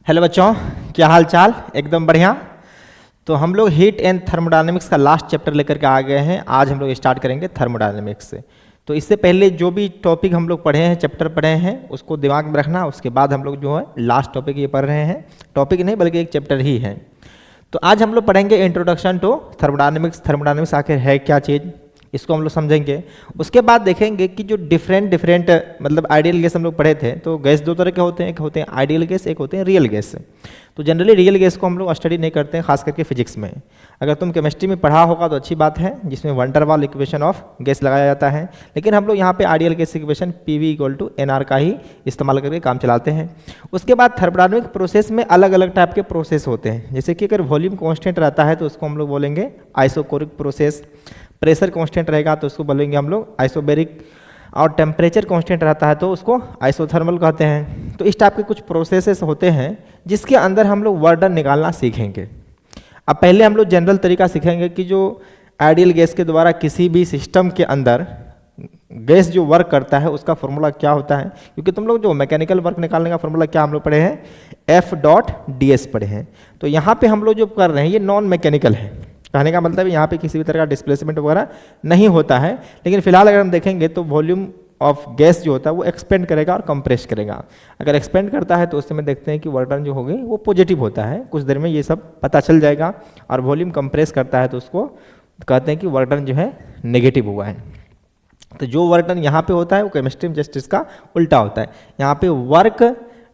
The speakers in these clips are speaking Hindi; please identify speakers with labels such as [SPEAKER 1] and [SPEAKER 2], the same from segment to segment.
[SPEAKER 1] हेलो बच्चों, क्या हाल चाल? एकदम बढ़िया। तो हम लोग हीट एंड थर्मोडायनेमिक्स का लास्ट चैप्टर लेकर के आ गए हैं। आज हम लोग स्टार्ट करेंगे थर्मोडायनेमिक्स से। तो इससे पहले जो भी टॉपिक हम लोग पढ़े हैं, चैप्टर पढ़े हैं, उसको दिमाग में रखना। उसके बाद हम लोग जो है लास्ट टॉपिक ये पढ़ रहे हैं। टॉपिक नहीं बल्कि एक चैप्टर ही है। तो आज हम लोग पढ़ेंगे इंट्रोडक्शन टू थर्मोडायनेमिक्स। थर्मोडायनेमिक्स आखिर है क्या चीज़, इसको हम लोग समझेंगे। उसके बाद देखेंगे कि जो डिफरेंट मतलब आइडियल गैस हम लोग पढ़े थे, तो गैस दो तरह के होते हैं, एक होते हैं आइडियल गैस, एक होते हैं रियल गैस। तो जनरली रियल गैस को हम लोग स्टडी नहीं करते हैं, खास करके फिजिक्स में। अगर तुम केमिस्ट्री में पढ़ा होगा तो अच्छी बात है, जिसमें वन डर वाल इक्वेशन ऑफ गैस लगाया जाता है। लेकिन हम लोग यहाँ पे आइडियल गैस इक्वेशन PV=NR का ही इस्तेमाल करके काम चलाते हैं। उसके बाद थर्मोडायनेमिक प्रोसेस में अलग अलग टाइप के प्रोसेस होते हैं। जैसे कि अगर वॉल्यूम कॉन्स्टेंट रहता है तो उसको हम लोग बोलेंगे आइसोकोरिक प्रोसेस। प्रेशर कांस्टेंट रहेगा तो उसको बोलेंगे हम लोग आइसोबैरिक। और टेम्परेचर कांस्टेंट रहता है तो उसको आइसोथर्मल कहते हैं। तो इस टाइप के कुछ प्रोसेसेस होते हैं जिसके अंदर हम लोग वर्क डन निकालना सीखेंगे। अब पहले हम लोग जनरल तरीका सीखेंगे कि जो आइडियल गैस के द्वारा किसी भी सिस्टम के अंदर गैस जो वर्क करता है उसका फॉर्मूला क्या होता है। क्योंकि तुम लोग जो मैकेनिकल वर्क निकालने का फॉर्मूला क्या हम लोग पढ़े हैं, F.ds पढ़े हैं। तो यहाँ पे हम लोग जो कर रहे हैं ये नॉन मैकेनिकल है। कहने का मतलब यहाँ पे किसी भी तरह का डिस्प्लेसमेंट वगैरह नहीं होता है। लेकिन फिलहाल अगर हम देखेंगे तो वॉल्यूम ऑफ गैस जो होता है वो एक्सपेंड करेगा और कंप्रेस करेगा। अगर एक्सपेंड करता है तो उस समय देखते हैं कि वर्क डन जो होगी वो पॉजिटिव होता है। कुछ देर में ये सब पता चल जाएगा। और वॉल्यूम कंप्रेस करता है तो उसको कहते हैं कि वर्क डन जो है नेगेटिव हुआ है। तो जो वर्क डन यहाँ पे होता है वो केमिस्ट्री में जस्ट इसका उल्टा होता है। यहाँ पे work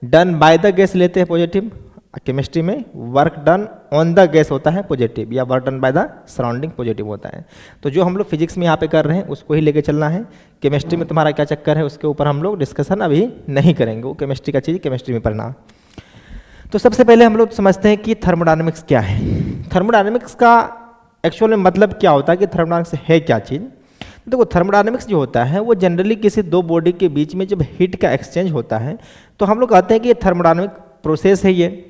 [SPEAKER 1] done by the gas लेते हैं पॉजिटिव, केमिस्ट्री में work done on the gas होता है पॉजिटिव, या work done by the surrounding positive होता है। तो जो हम लोग फिजिक्स में यहाँ पे कर रहे हैं उसको ही लेके चलना है। केमिस्ट्री में तुम्हारा क्या चक्कर है उसके ऊपर हम लोग डिस्कशन अभी नहीं करेंगे, वो केमिस्ट्री का चीज़ केमिस्ट्री में पढ़ना। तो सबसे पहले हम लोग समझते हैं कि थर्मोडायनेमिक्स क्या है। थर्मोडायनेमिक्स का एक्चुअल में मतलब क्या होता है कि थर्मोडायनेमिक्स है क्या चीज़। देखो, थर्मोडायनेमिक्स जो होता है वो जनरली किसी दो बॉडी के बीच में जब हीट का एक्सचेंज होता है तो हम लोग कहते हैं कि ये थर्मोडायनेमिक प्रोसेस है ये।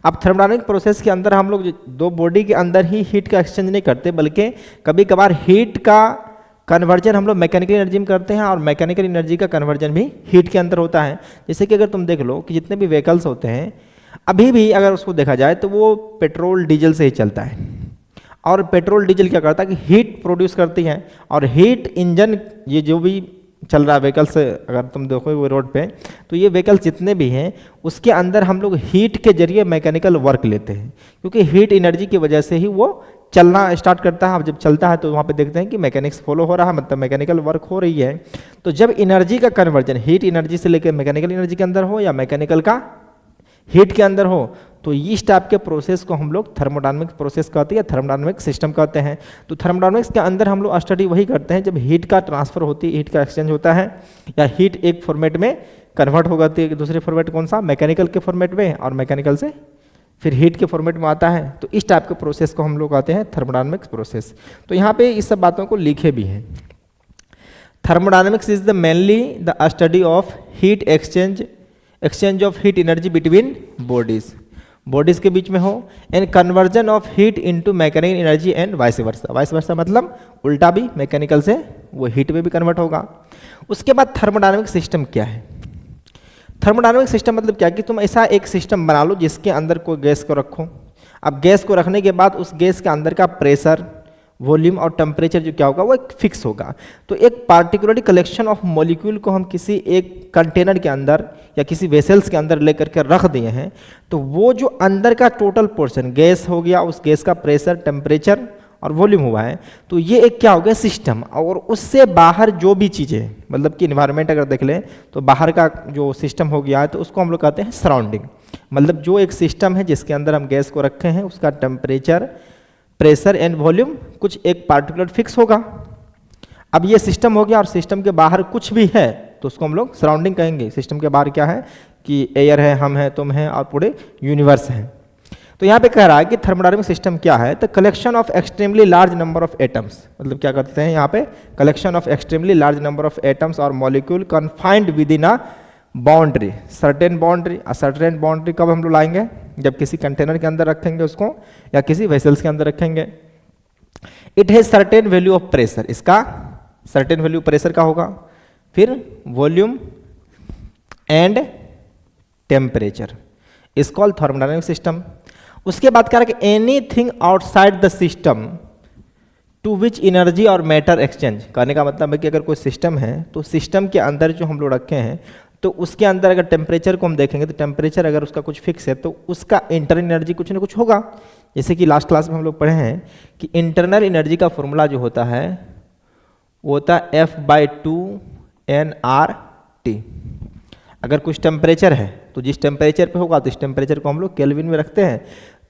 [SPEAKER 1] अब थर्मोडायनेमिक प्रोसेस के अंदर हम लोग दो बॉडी के अंदर ही हीट का एक्सचेंज नहीं करते, बल्कि कभी कभार हीट का कन्वर्जन हम लोग मैकेनिकल एनर्जी में करते हैं, और मैकेनिकल एनर्जी का कन्वर्जन भी हीट के अंदर होता है। जैसे कि अगर तुम देख लो कि जितने भी व्हीकल्स होते हैं अभी भी अगर उसको देखा जाए तो वो पेट्रोल डीजल से ही चलता है। और पेट्रोल डीजल क्या करता है कि हीट प्रोड्यूस करती है, और हीट इंजन ये जो भी चल रहा है व्हीकल्स, अगर तुम देखो वो रोड पे, तो ये व्हीकल्स जितने भी हैं उसके अंदर हम लोग हीट के जरिए मैकेनिकल वर्क लेते हैं। क्योंकि हीट एनर्जी की वजह से ही वो चलना स्टार्ट करता है। अब जब चलता है तो वहाँ पे देखते हैं कि मैकेनिक्स फॉलो हो रहा है, मतलब मैकेनिकल वर्क हो रही है। तो जब एनर्जी का कन्वर्जन हीट एनर्जी से लेकर मैकेनिकल एनर्जी के अंदर हो या मैकेनिकल का हीट के अंदर हो, तो इस टाइप के प्रोसेस को हम लोग थर्मोडायनेमिक प्रोसेस कहते हैं या थर्मोडायनेमिक सिस्टम कहते हैं। तो थर्मोडायनेमिक्स के अंदर हम लोग स्टडी वही करते हैं जब हीट का ट्रांसफर होती है, हीट का एक्सचेंज होता है, या हीट एक फॉर्मेट में कन्वर्ट हो जाती है। दूसरे फॉर्मेट कौन सा, मैकेनिकल के फॉर्मेट में, और मैकेनिकल से फिर हीट के फॉर्मेट में आता है। तो इस टाइप के प्रोसेस को हम लोग कहते हैं थर्मोडायनेमिक प्रोसेस। तो यहाँ पे इस सब बातों को लिखे भी हैं। Thermodynamics is the mainly the study of heat exchange of heat energy between bodies के बीच में हो, and conversion of heat into mechanical energy and vice versa मतलब उल्टा भी मैकेनिकल से वो हीट में भी कन्वर्ट होगा। उसके बाद थर्मोडायनेमिक सिस्टम क्या है। थर्मोडायनेमिक सिस्टम मतलब क्या कि तुम ऐसा एक सिस्टम बना लो जिसके अंदर कोई गैस को रखो। अब गैस को रखने के बाद उस गैस के अंदर का प्रेशर, वॉल्यूम और टेम्परेचर जो क्या होगा वो एक फिक्स होगा। तो एक पार्टिकुलरली कलेक्शन ऑफ मॉलिक्यूल को हम किसी एक कंटेनर के अंदर या किसी वेसल्स के अंदर लेकर के रख दिए हैं, तो वो जो अंदर का टोटल पोर्शन गैस हो गया, उस गैस का प्रेशर, टेम्परेचर और वॉल्यूम हुआ है, तो ये एक क्या हो गया सिस्टम। और उससे बाहर जो भी चीज़ें, मतलब कि इन्वायरमेंट अगर देख लें तो बाहर का जो सिस्टम हो गया है तो उसको हम लोग कहते हैं सराउंडिंग। मतलब जो एक सिस्टम है जिसके अंदर हम गैस को रखे हैं उसका टेम्परेचर, प्रेशर एंड वॉल्यूम कुछ एक पार्टिकुलर फिक्स होगा। अब ये सिस्टम हो गया, और सिस्टम के बाहर कुछ भी है तो उसको हम लोग सराउंडिंग कहेंगे। सिस्टम के बाहर क्या है कि एयर है, हम हैं, तुम हैं, और पूरे यूनिवर्स है। तो यहाँ पे कह रहा है कि थर्मोडायनेमिक सिस्टम क्या है, तो collection of extremely large number of atoms. मतलब क्या करते हैं यहाँ पे, collection of extremely large number of atoms और molecule confined within a boundary, certain boundary. Certain boundary कब हम लोग लाएंगे, जब किसी कंटेनर के अंदर रखेंगे उसको, या किसी वेसल्स के अंदर रखेंगे। It has certain value of pressure, इसका सर्टेन वैल्यू प्रेशर का होगा, फिर volume and temperature. Is called thermodynamic system. उसके बाद कह रहा है कि anything outside the system to which energy और मैटर एक्सचेंज। कहने का मतलब है कि अगर कोई सिस्टम है तो सिस्टम के अंदर जो हम लोग रखे हैं तो उसके अंदर अगर टेम्परेचर को हम देखेंगे तो टेम्परेचर अगर उसका कुछ फिक्स है तो उसका इंटरनल एनर्जी कुछ ना कुछ होगा। जैसे कि लास्ट क्लास में हम लोग पढ़े हैं कि इंटरनल एनर्जी का फॉर्मूला जो होता है वो होता है F/2 NRT। अगर कुछ टेम्परेचर है तो जिस टेम्परेचर पे होगा तो इस टेम्परेचर को हम लोग केल्विन में रखते हैं।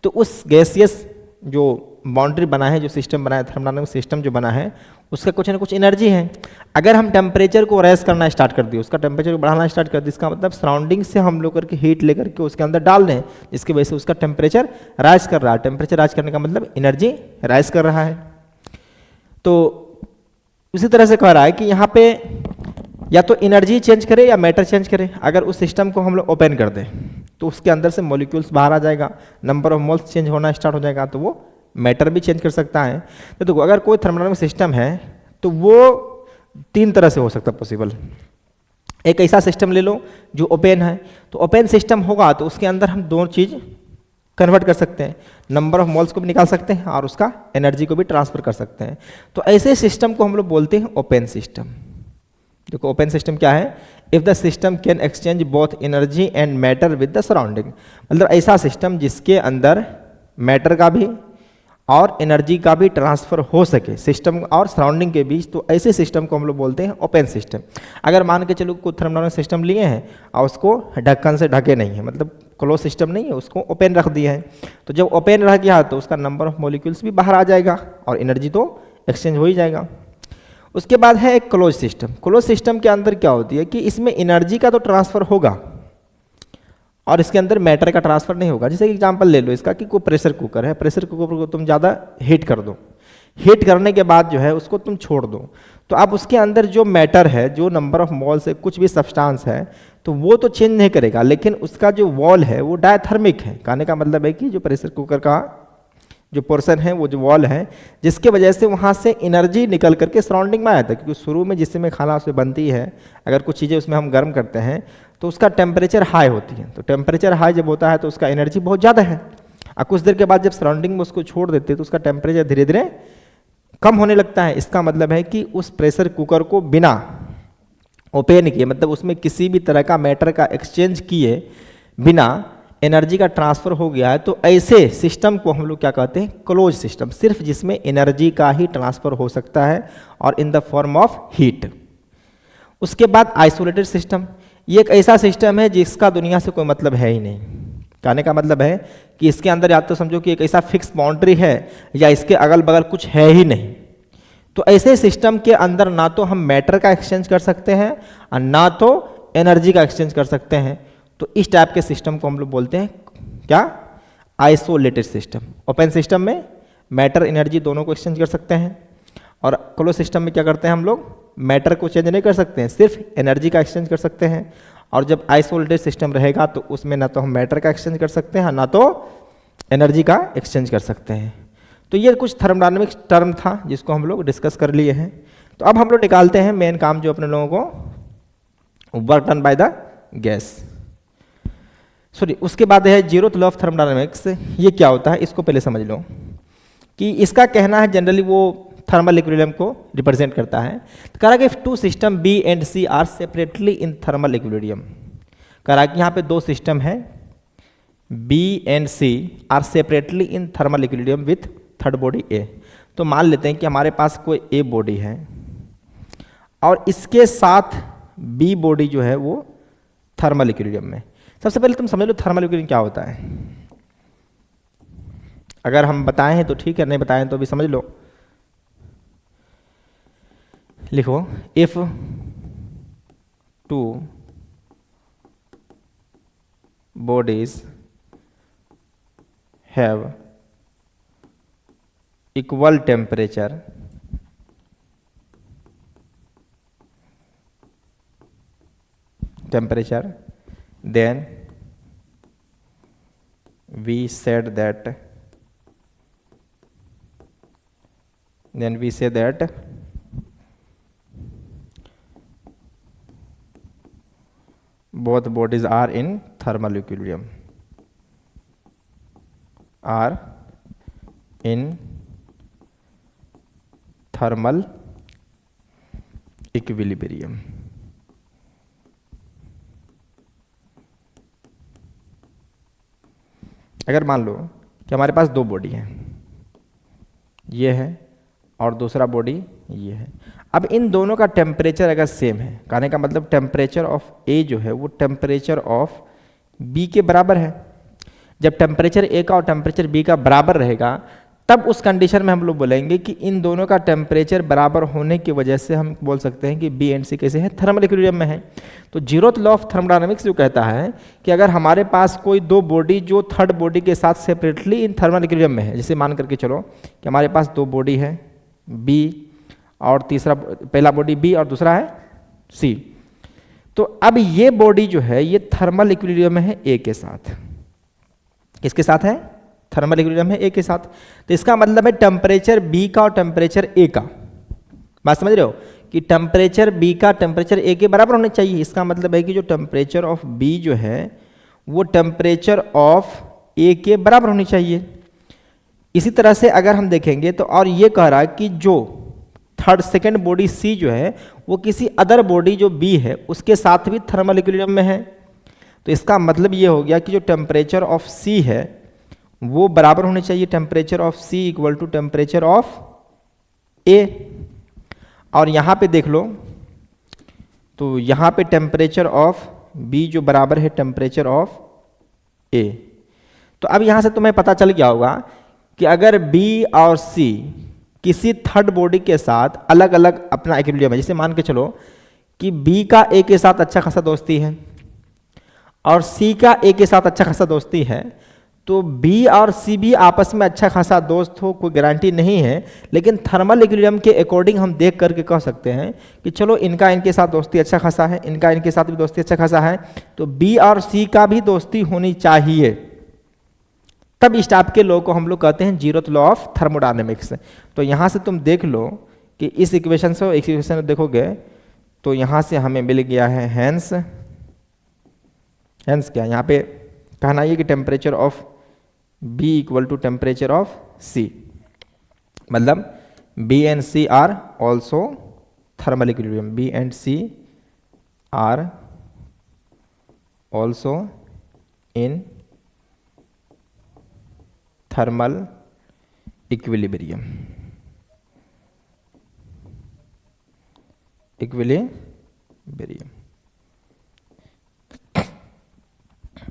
[SPEAKER 1] तो उस गैसियस जो बाउंड्री बना है, जो सिस्टम बना है, थर्मोडायनेमिक सिस्टम जो बना है, उसका कुछ ना कुछ एनर्जी है। अगर हम टेम्परेचर को रेस करना स्टार्ट कर दिए, उसका टेम्परेचर को बढ़ाना स्टार्ट कर दिए, इसका मतलब सराउंडिंग से हम लोग करके हीट लेकर के उसके अंदर डाल दें, जिसकी वजह से उसका टेम्परेचर राइज कर रहा है। टेम्परेचर राइज करने का मतलब एनर्जी राइज कर रहा है। तो उसी तरह से कह रहा है कि यहाँ पे या तो एनर्जी चेंज करे या मैटर चेंज करे। अगर उस सिस्टम को हम लोग ओपन कर दें तो उसके अंदर से मॉलिक्यूल्स बाहर आ जाएगा, नंबर ऑफ मोल्स चेंज होना स्टार्ट हो जाएगा, तो वो मैटर भी चेंज कर सकता है। तो देखो अगर कोई थर्मोडायनेमिक सिस्टम है तो वो 3 तरह से हो सकता है पॉसिबल। एक ऐसा सिस्टम ले लो जो ओपन है, तो ओपन सिस्टम होगा तो उसके अंदर हम दोनों चीज़ कन्वर्ट कर सकते हैं, नंबर ऑफ मोल्स को भी निकाल सकते हैं और उसका एनर्जी को भी ट्रांसफर कर सकते हैं। तो ऐसे सिस्टम को हम लोग बोलते हैं ओपन सिस्टम। देखो ओपन सिस्टम क्या है, if the system can exchange both energy and matter with the surrounding. मतलब ऐसा सिस्टम जिसके अंदर मैटर का भी और एनर्जी का भी ट्रांसफर हो सके सिस्टम और सराउंडिंग के बीच, तो ऐसे सिस्टम को हम लोग बोलते हैं ओपन सिस्टम। अगर मान के चलो कोई थर्मोडायनेमिक सिस्टम लिए हैं और उसको ढक्कन से ढके नहीं है, मतलब क्लोज सिस्टम नहीं है, उसको ओपन रख दिया है, तो जब ओपन रह गया तो उसका नंबर ऑफ मॉलिक्यूल्स भी बाहर आ जाएगा और एनर्जी तो एक्सचेंज हो ही जाएगा। उसके बाद है एक क्लोज सिस्टम। क्लोज सिस्टम के अंदर क्या होती है कि इसमें एनर्जी का तो ट्रांसफर होगा और इसके अंदर मैटर का ट्रांसफर नहीं होगा। जैसे एग्जांपल ले लो इसका कि कोई प्रेशर कुकर है, प्रेशर कुकर को तुम ज़्यादा हीट कर दो, हीट करने के बाद जो है उसको तुम छोड़ दो, तो अब उसके अंदर जो मैटर है, जो नंबर ऑफ मोल्स है, कुछ भी सब्सटेंस है, तो वो तो चेंज नहीं करेगा, लेकिन उसका जो वॉल है वो डायथर्मिक है। कहने का मतलब है कि जो प्रेशर कुकर का जो पोर्शन है, वो जो वॉल है, जिसके वजह से वहाँ से एनर्जी निकल करके सराउंडिंग में आया था। क्योंकि शुरू में जिसमें खाना उसमें बनती है, अगर कुछ चीज़ें उसमें हम गर्म करते हैं तो उसका टेम्परेचर हाई होती है, तो टेम्परेचर हाई जब होता है तो उसका एनर्जी बहुत ज़्यादा है, और कुछ देर के बाद जब सराउंडिंग में उसको छोड़ देते हैं तो उसका टेम्परेचर धीरे धीरे कम होने लगता है। इसका मतलब है कि उस प्रेशर कुकर को बिना ओपन किए, मतलब उसमें किसी भी तरह का मैटर का एक्सचेंज किए बिना एनर्जी का ट्रांसफर हो गया है। तो ऐसे सिस्टम को हम लोग क्या कहते हैं, क्लोज सिस्टम, सिर्फ जिसमें एनर्जी का ही ट्रांसफर हो सकता है और in the form of heat. उसके बाद आइसोलेटेड सिस्टम, ये एक ऐसा सिस्टम है जिसका दुनिया से कोई मतलब है ही नहीं। कहने का मतलब है कि इसके अंदर या तो समझो कि एक ऐसा फिक्स बाउंड्री है या इसके अगल बगल कुछ है ही नहीं। तो ऐसे सिस्टम के अंदर ना तो हम मैटर का एक्सचेंज कर सकते हैं और ना तो एनर्जी का एक्सचेंज कर सकते हैं। तो इस टाइप के सिस्टम को हम लोग बोलते हैं क्या, आइसोलेटेड सिस्टम। ओपन सिस्टम में मैटर एनर्जी दोनों को एक्सचेंज कर सकते हैं, और क्लोज सिस्टम में क्या करते हैं हम लोग, मैटर को चेंज नहीं कर सकते हैं, सिर्फ एनर्जी का एक्सचेंज कर सकते हैं। और जब आइसोलेटेड सिस्टम रहेगा तो उसमें ना तो हम मैटर का एक्सचेंज कर सकते हैं ना तो एनर्जी का एक्सचेंज कर सकते हैं। तो ये कुछ थर्मोडायनेमिक्स टर्म था जिसको हम लोग डिस्कस कर लिए हैं। तो अब हम लोग निकालते हैं मेन काम जो अपने लोगों को, work done by the gas. Sorry, उसके बाद है जीरोथ लॉ ऑफ थर्मोडायनेमिक्स। ये क्या होता है इसको पहले समझ लो कि इसका कहना है जनरली वो थर्मल इक्विलिब्रियम को रिप्रेजेंट करता है। तो कह रहा है कि two system B and C are separately in thermal equilibrium. कह रहा है कि यहाँ पे दो सिस्टम है, B and C are separately in thermal equilibrium with third body A. तो मान लेते हैं कि हमारे पास कोई ए बॉडी है और इसके साथ बी बॉडी जो है वो थर्मल इक्विलिब्रियम में। सबसे पहले तुम समझ लो थर्मल इक्विलिब्रियम क्या होता है। अगर हम बताएं हैं तो ठीक है, नहीं बताएं तो भी समझ लो। लिखो, if two bodies have equal temperature then we said that both bodies are in thermal equilibrium। Are in thermal equilibrium. अगर मान लो कि हमारे पास दो बॉडी हैं, ये है और दूसरा बॉडी ये है। अब इन दोनों का टेम्परेचर अगर सेम है, कहने का मतलब टेम्परेचर ऑफ ए जो है वो टेम्परेचर ऑफ बी के बराबर है। जब टेम्परेचर ए का और टेम्परेचर बी का बराबर रहेगा तब उस कंडीशन में हम लोग बोलेंगे कि इन दोनों का टेम्परेचर बराबर होने की वजह से हम बोल सकते हैं कि बी एंड सी कैसे है, थर्मल इक्विलिब्रियम में है। तो जीरोथ लॉ ऑफ थर्मोडायनामिक्स जो कहता है कि अगर हमारे पास कोई दो बॉडी जो थर्ड बॉडी के साथ सेपरेटली इन थर्मल इक्विलिब्रियम में है, जैसे मान करके चलो कि हमारे पास दो बॉडी है बी और तीसरा, पहला बॉडी बी और दूसरा है सी, तो अब ये बॉडी जो है ये थर्मल इक्विलिब्रियम में है ए के साथ। किसके साथ है? थर्मल इक्विलिब्रियम है ए के साथ। तो इसका मतलब है टेम्परेचर बी का और टेम्परेचर ए का, बात समझ रहे हो कि टेम्परेचर बी का टेम्परेचर ए के बराबर होने चाहिए। इसका मतलब है कि जो टेम्परेचर ऑफ बी जो है वो टेम्परेचर ऑफ ए के बराबर होनी चाहिए। इसी तरह से अगर हम देखेंगे तो और ये कह रहा है कि जो थर्ड सेकेंड बॉडी सी जो है वो किसी अदर बॉडी जो बी है उसके साथ भी थर्मल इक्विलिब्रियम में है। तो इसका मतलब ये हो गया कि जो टेम्परेचर ऑफ सी है वो बराबर होने चाहिए temperature of C equal to temperature of A. और यहाँ पे देख लो तो यहाँ पे टेम्परेचर ऑफ बी जो बराबर है टेम्परेचर ऑफ ए। तो अब यहाँ से तुम्हें पता चल गया होगा कि अगर बी और सी किसी थर्ड बॉडी के साथ अलग अलग अपना इक्विलिब्रियम है, जैसे मान के चलो कि बी का ए के साथ अच्छा खासा दोस्ती है और सी का ए के साथ अच्छा खासा दोस्ती है, तो बी और सी भी आपस में अच्छा खासा दोस्त हो कोई गारंटी नहीं है, लेकिन थर्मल इक्विलिब्रियम के अकॉर्डिंग हम देख करके कह सकते हैं कि चलो इनका इनके साथ दोस्ती अच्छा खासा है, इनका इनके साथ भी दोस्ती अच्छा खासा है, तो बी और सी का भी दोस्ती होनी चाहिए। तब इस टाइप के लॉ को हम लोग कहते हैं जीरोथ लॉ ऑफ थर्मोडायनेमिक्स। तो यहाँ से तुम देख लो कि इस इक्वेशन से इक्वेशन देखोगे तो यहाँ से हमें मिल गया है हैंस क्या यहाँ पे कहना ये कि temperature of B equal to temperature of C, मतलब B and C are also thermal equilibrium, B and C are also in thermal equilibrium.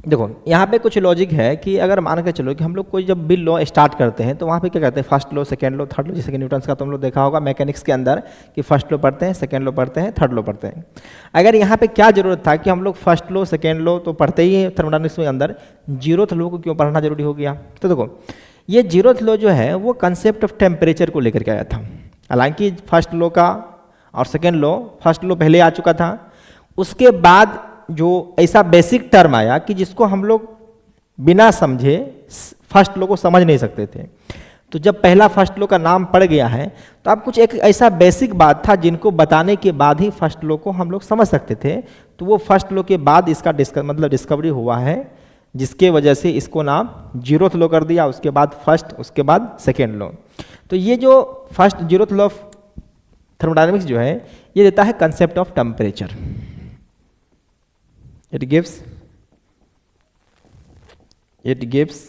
[SPEAKER 1] देखो यहाँ पे कुछ लॉजिक है कि अगर मान के चलो कि हम लोग कोई जब भी लॉ स्टार्ट करते हैं तो वहाँ पे क्या कहते हैं, first law, second law, third law, जैसे कि न्यूटन्स का तुम लोग देखा होगा मैकेनिक्स के अंदर कि फर्स्ट लॉ पढ़ते हैं, सेकंड लॉ पढ़ते हैं, थर्ड लॉ पढ़ते हैं। अगर यहाँ पे क्या जरूरत था कि हम लोग फर्स्ट लॉ सेकंड लॉ तो पढ़ते ही हैं थर्मोडायनामिक्स में, अंदर जीरोथ लॉ को क्यों पढ़ना जरूरी हो गया? तो देखो ये जीरोथ लॉ जो है वो कंसेप्ट ऑफ टेम्परेचर को लेकर के आया था। हालांकि फर्स्ट लॉ का और सेकेंड लॉ, फर्स्ट लॉ पहले आ चुका था, उसके बाद जो ऐसा बेसिक टर्म आया कि जिसको हम लोग बिना समझे फर्स्ट लॉ को समझ नहीं सकते थे। तो जब पहला फर्स्ट लॉ का नाम पड़ गया है तो अब कुछ एक ऐसा बेसिक बात था जिनको बताने के बाद ही फर्स्ट लॉ को हम लोग समझ सकते थे। तो वो फर्स्ट लॉ के बाद इसका डिस्कवरी हुआ है, जिसके वजह से इसको नाम जीरोथ लॉ कर दिया, उसके बाद फर्स्ट, उसके बाद सेकेंड लॉ। तो ये जो first zeroth law of thermodynamics जो है ये देता है concept of temperature. it gives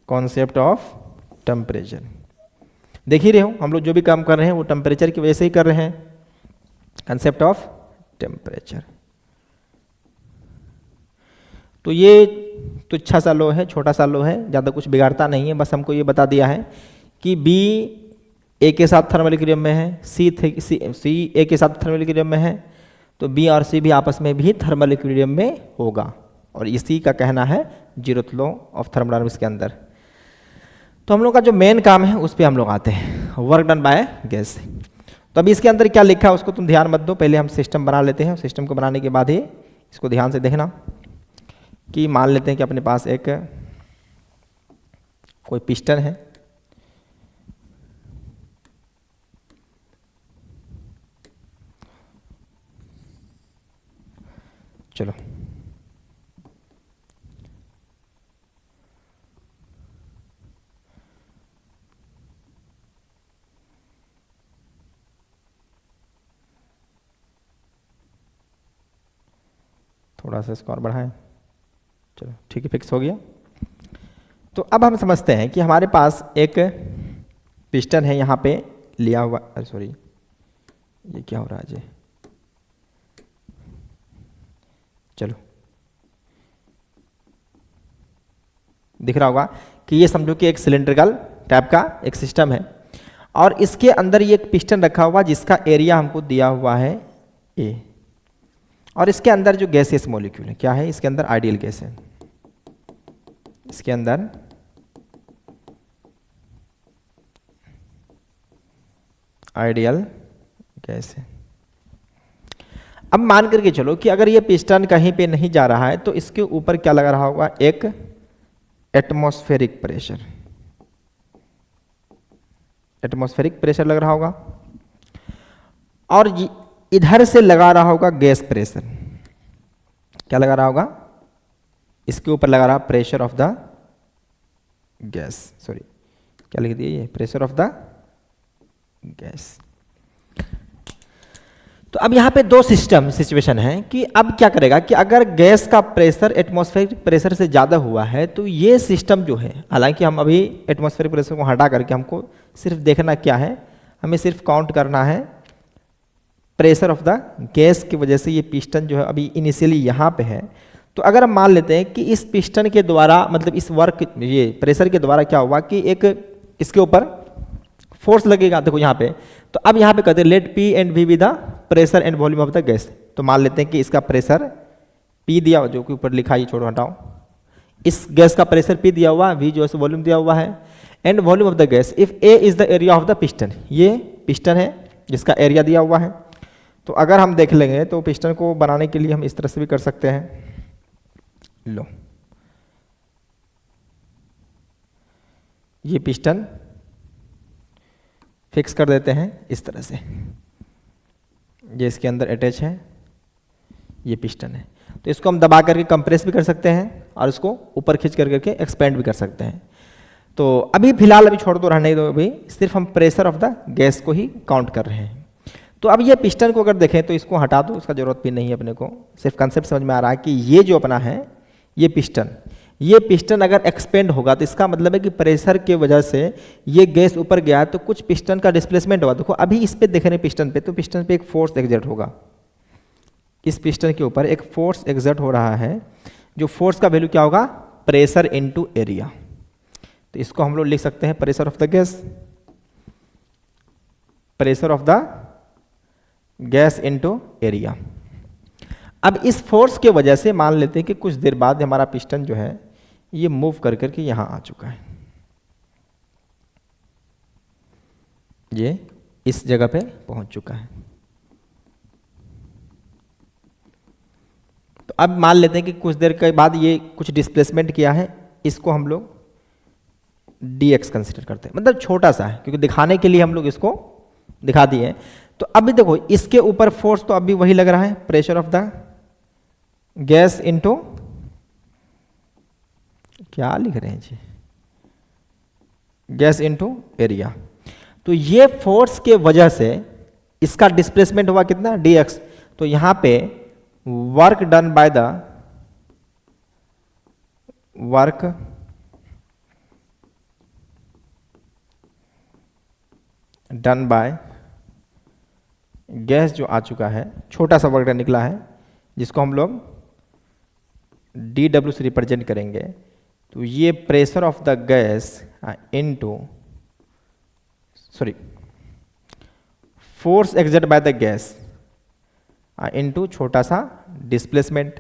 [SPEAKER 1] concept of temperature। देख ही रहे हो हम लोग जो भी काम कर रहे हैं वो टेम्परेचर की वजह से ही कर रहे हैं, कंसेप्ट ऑफ टेम्परेचर। तो ये तुच्छा सा लो है, छोटा सा लो है, ज़्यादा कुछ बिगाड़ता नहीं है, बस हमको ये बता दिया है कि बी ए के साथ थर्मल इक्विलिब्रियम में है, सी ए के साथ थर्मल इक्विलिब्रियम में है, तो बी और सी भी आपस में भी थर्मल इक्विलिब्रियम में होगा। और इसी का कहना है जीरोथ लॉ ऑफ थर्मोडायनामिक्स के अंदर। तो हम लोग का जो मेन काम है उस पर हम लोग आते हैं, वर्क डन बाय गैस। तो अभी इसके अंदर क्या लिखा है उसको तुम ध्यान मत दो, पहले हम सिस्टम बना लेते हैं। सिस्टम को बनाने के बाद ही इसको ध्यान से देखना कि मान लेते हैं कि अपने पास एक कोई पिस्टन है, चलो थोड़ा सा इसको और बढ़ाएं, चलो ठीक है, फिक्स हो गया। तो अब हम समझते हैं कि हमारे पास एक पिस्टन है यहाँ पे लिया हुआ, सॉरी ये क्या हो रहा है जी, चलो दिख रहा होगा कि ये समझो कि एक सिलेंड्रिकल टाइप का एक सिस्टम है और इसके अंदर ये एक पिस्टन रखा हुआ जिसका एरिया हमको दिया हुआ है ए, और इसके अंदर जो गैसियस मॉलिक्यूल है क्या है, इसके अंदर आइडियल गैस है, इसके अंदर आइडियल गैस है। अब मान करके चलो कि अगर ये पिस्टन कहीं पे नहीं जा रहा है तो इसके ऊपर क्या लगा रहा होगा, एक एटमॉस्फेरिक प्रेशर, एटमॉस्फेरिक प्रेशर लग रहा होगा, और इधर से लगा रहा होगा गैस प्रेशर, क्या लगा रहा होगा, इसके ऊपर लगा रहा pressure of the gas, sorry क्या लिख दिया ये, प्रेशर ऑफ द गैस। तो अब यहाँ पे दो सिचुएशन है कि अब क्या करेगा कि अगर गैस का प्रेशर एटमॉस्फेरिक प्रेशर से ज़्यादा हुआ है तो ये सिस्टम जो है, हालांकि हम अभी एटमॉस्फेरिक प्रेशर को हटा करके हमको सिर्फ देखना क्या है, हमें सिर्फ काउंट करना है प्रेशर ऑफ द गैस की वजह से ये पिस्टन जो है अभी इनिशियली यहाँ पे है। तो अगर हम मान लेते हैं कि इस पिस्टन के द्वारा, मतलब इस वर्क, ये प्रेशर के द्वारा क्या हुआ कि एक इसके ऊपर फोर्स लगेगा, देखो यहाँ पे, तो अब यहाँ पे कहते हैं let P and V be the pressure and volume of the gas. तो मान लेते हैं कि इसका प्रेशर पी दिया, जो कि ऊपर लिखा है, छोड़ो हटाओ, इस गैस का प्रेशर पी दिया हुआ, वी जो है वॉल्यूम दिया हुआ है, and volume of the gas if A is the area of the piston, ये पिस्टन है जिसका एरिया दिया हुआ है। तो अगर हम देख लेंगे तो पिस्टन को बनाने के लिए हम इस तरह से भी कर सकते हैं, लो ये पिस्टन फिक्स कर देते हैं इस तरह से, ये इसके अंदर अटैच है, ये पिस्टन है, तो इसको हम दबा करके कंप्रेस भी कर सकते हैं और इसको ऊपर खींच करके एक्सपेंड भी कर सकते हैं। तो अभी फिलहाल अभी छोड़ दो, रहने दो, अभी सिर्फ हम प्रेशर ऑफ द गैस को ही काउंट कर रहे हैं। तो अब ये पिस्टन को अगर देखें तो इसको हटा दो, उसका जरूरत भी नहीं है अपने को, सिर्फ कंसेप्ट समझ में आ रहा है कि ये जो अपना है ये पिस्टन अगर एक्सपेंड होगा तो इसका मतलब है कि प्रेशर के वजह से ये गैस ऊपर गया तो कुछ पिस्टन का डिस्प्लेसमेंट होगा। देखो अभी इस पे देख रहे हैं पिस्टन पे, तो पिस्टन पे एक फोर्स एग्जर्ट होगा, इस पिस्टन के ऊपर एक फोर्स एग्जर्ट हो रहा है, जो फोर्स का वैल्यू क्या होगा, प्रेशर इनटू एरिया। तो इसको हम लोग लिख सकते हैं pressure of the gas, pressure of the gas into area. अब इस फोर्स के वजह से मान लेते हैं कि कुछ देर बाद हमारा पिस्टन जो है ये मूव कर करके यहां आ चुका है, ये इस जगह पे पहुंच चुका है। तो अब मान लेते हैं कि कुछ देर के बाद ये कुछ डिस्प्लेसमेंट किया है, इसको हम लोग dx कंसिडर करते हैं, मतलब छोटा सा है क्योंकि दिखाने के लिए हम लोग इसको दिखा दिए। तो अभी देखो इसके ऊपर फोर्स तो अभी वही लग रहा है, pressure of the gas into, क्या लिख रहे हैं जी, गैस इनटू एरिया। तो ये फोर्स के वजह से इसका डिस्प्लेसमेंट हुआ कितना, dx। तो यहां पे work done by the work done by gas जो आ चुका है, छोटा सा वर्क डन निकला है, जिसको हम लोग dw से रिप्रेजेंट करेंगे। तो ये pressure of the gas into, sorry, force exert by the gas into छोटा सा डिस्प्लेसमेंट।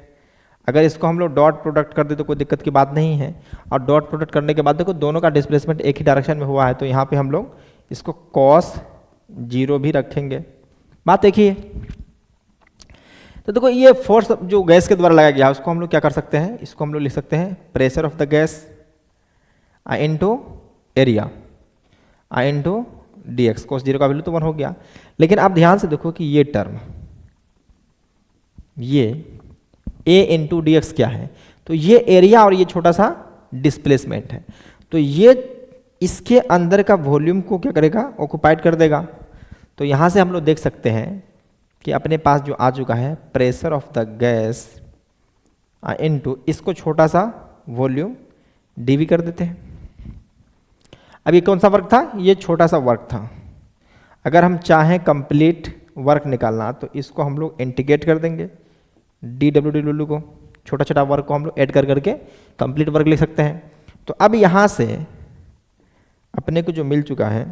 [SPEAKER 1] अगर इसको हम लोग डॉट प्रोडक्ट कर दे तो कोई दिक्कत की बात नहीं है, और डॉट प्रोडक्ट करने के बाद देखो दोनों का डिस्प्लेसमेंट एक ही डायरेक्शन में हुआ है, तो यहाँ पे हम लोग इसको cos 0 भी रखेंगे, बात एक ही है। तो देखो ये फोर्स जो गैस के द्वारा लगाया गया उसको हम लोग क्या कर सकते हैं, इसको हम लोग लिख सकते हैं pressure of the gas into area into dx। cos 0 का वैल्यू तो 1 हो गया, लेकिन आप ध्यान से देखो कि ये टर्म, ये a इंटू dx क्या है, तो ये एरिया और ये छोटा सा डिस्प्लेसमेंट है। तो ये इसके अंदर का वॉल्यूम को क्या करेगा, ऑक्युपाइड कर देगा। तो यहाँ से हम लोग देख सकते हैं कि अपने पास जो आ चुका है pressure of the gas into इसको छोटा सा वॉल्यूम dv कर देते हैं। अब ये कौन सा वर्क था? ये छोटा सा वर्क था। अगर हम चाहें कंप्लीट वर्क निकालना तो इसको हम लोग इंटीग्रेट कर देंगे, dw को, छोटा छोटा वर्क को हम लोग ऐड कर करके कंप्लीट वर्क लिख सकते हैं। तो अब यहाँ से अपने को जो मिल चुका है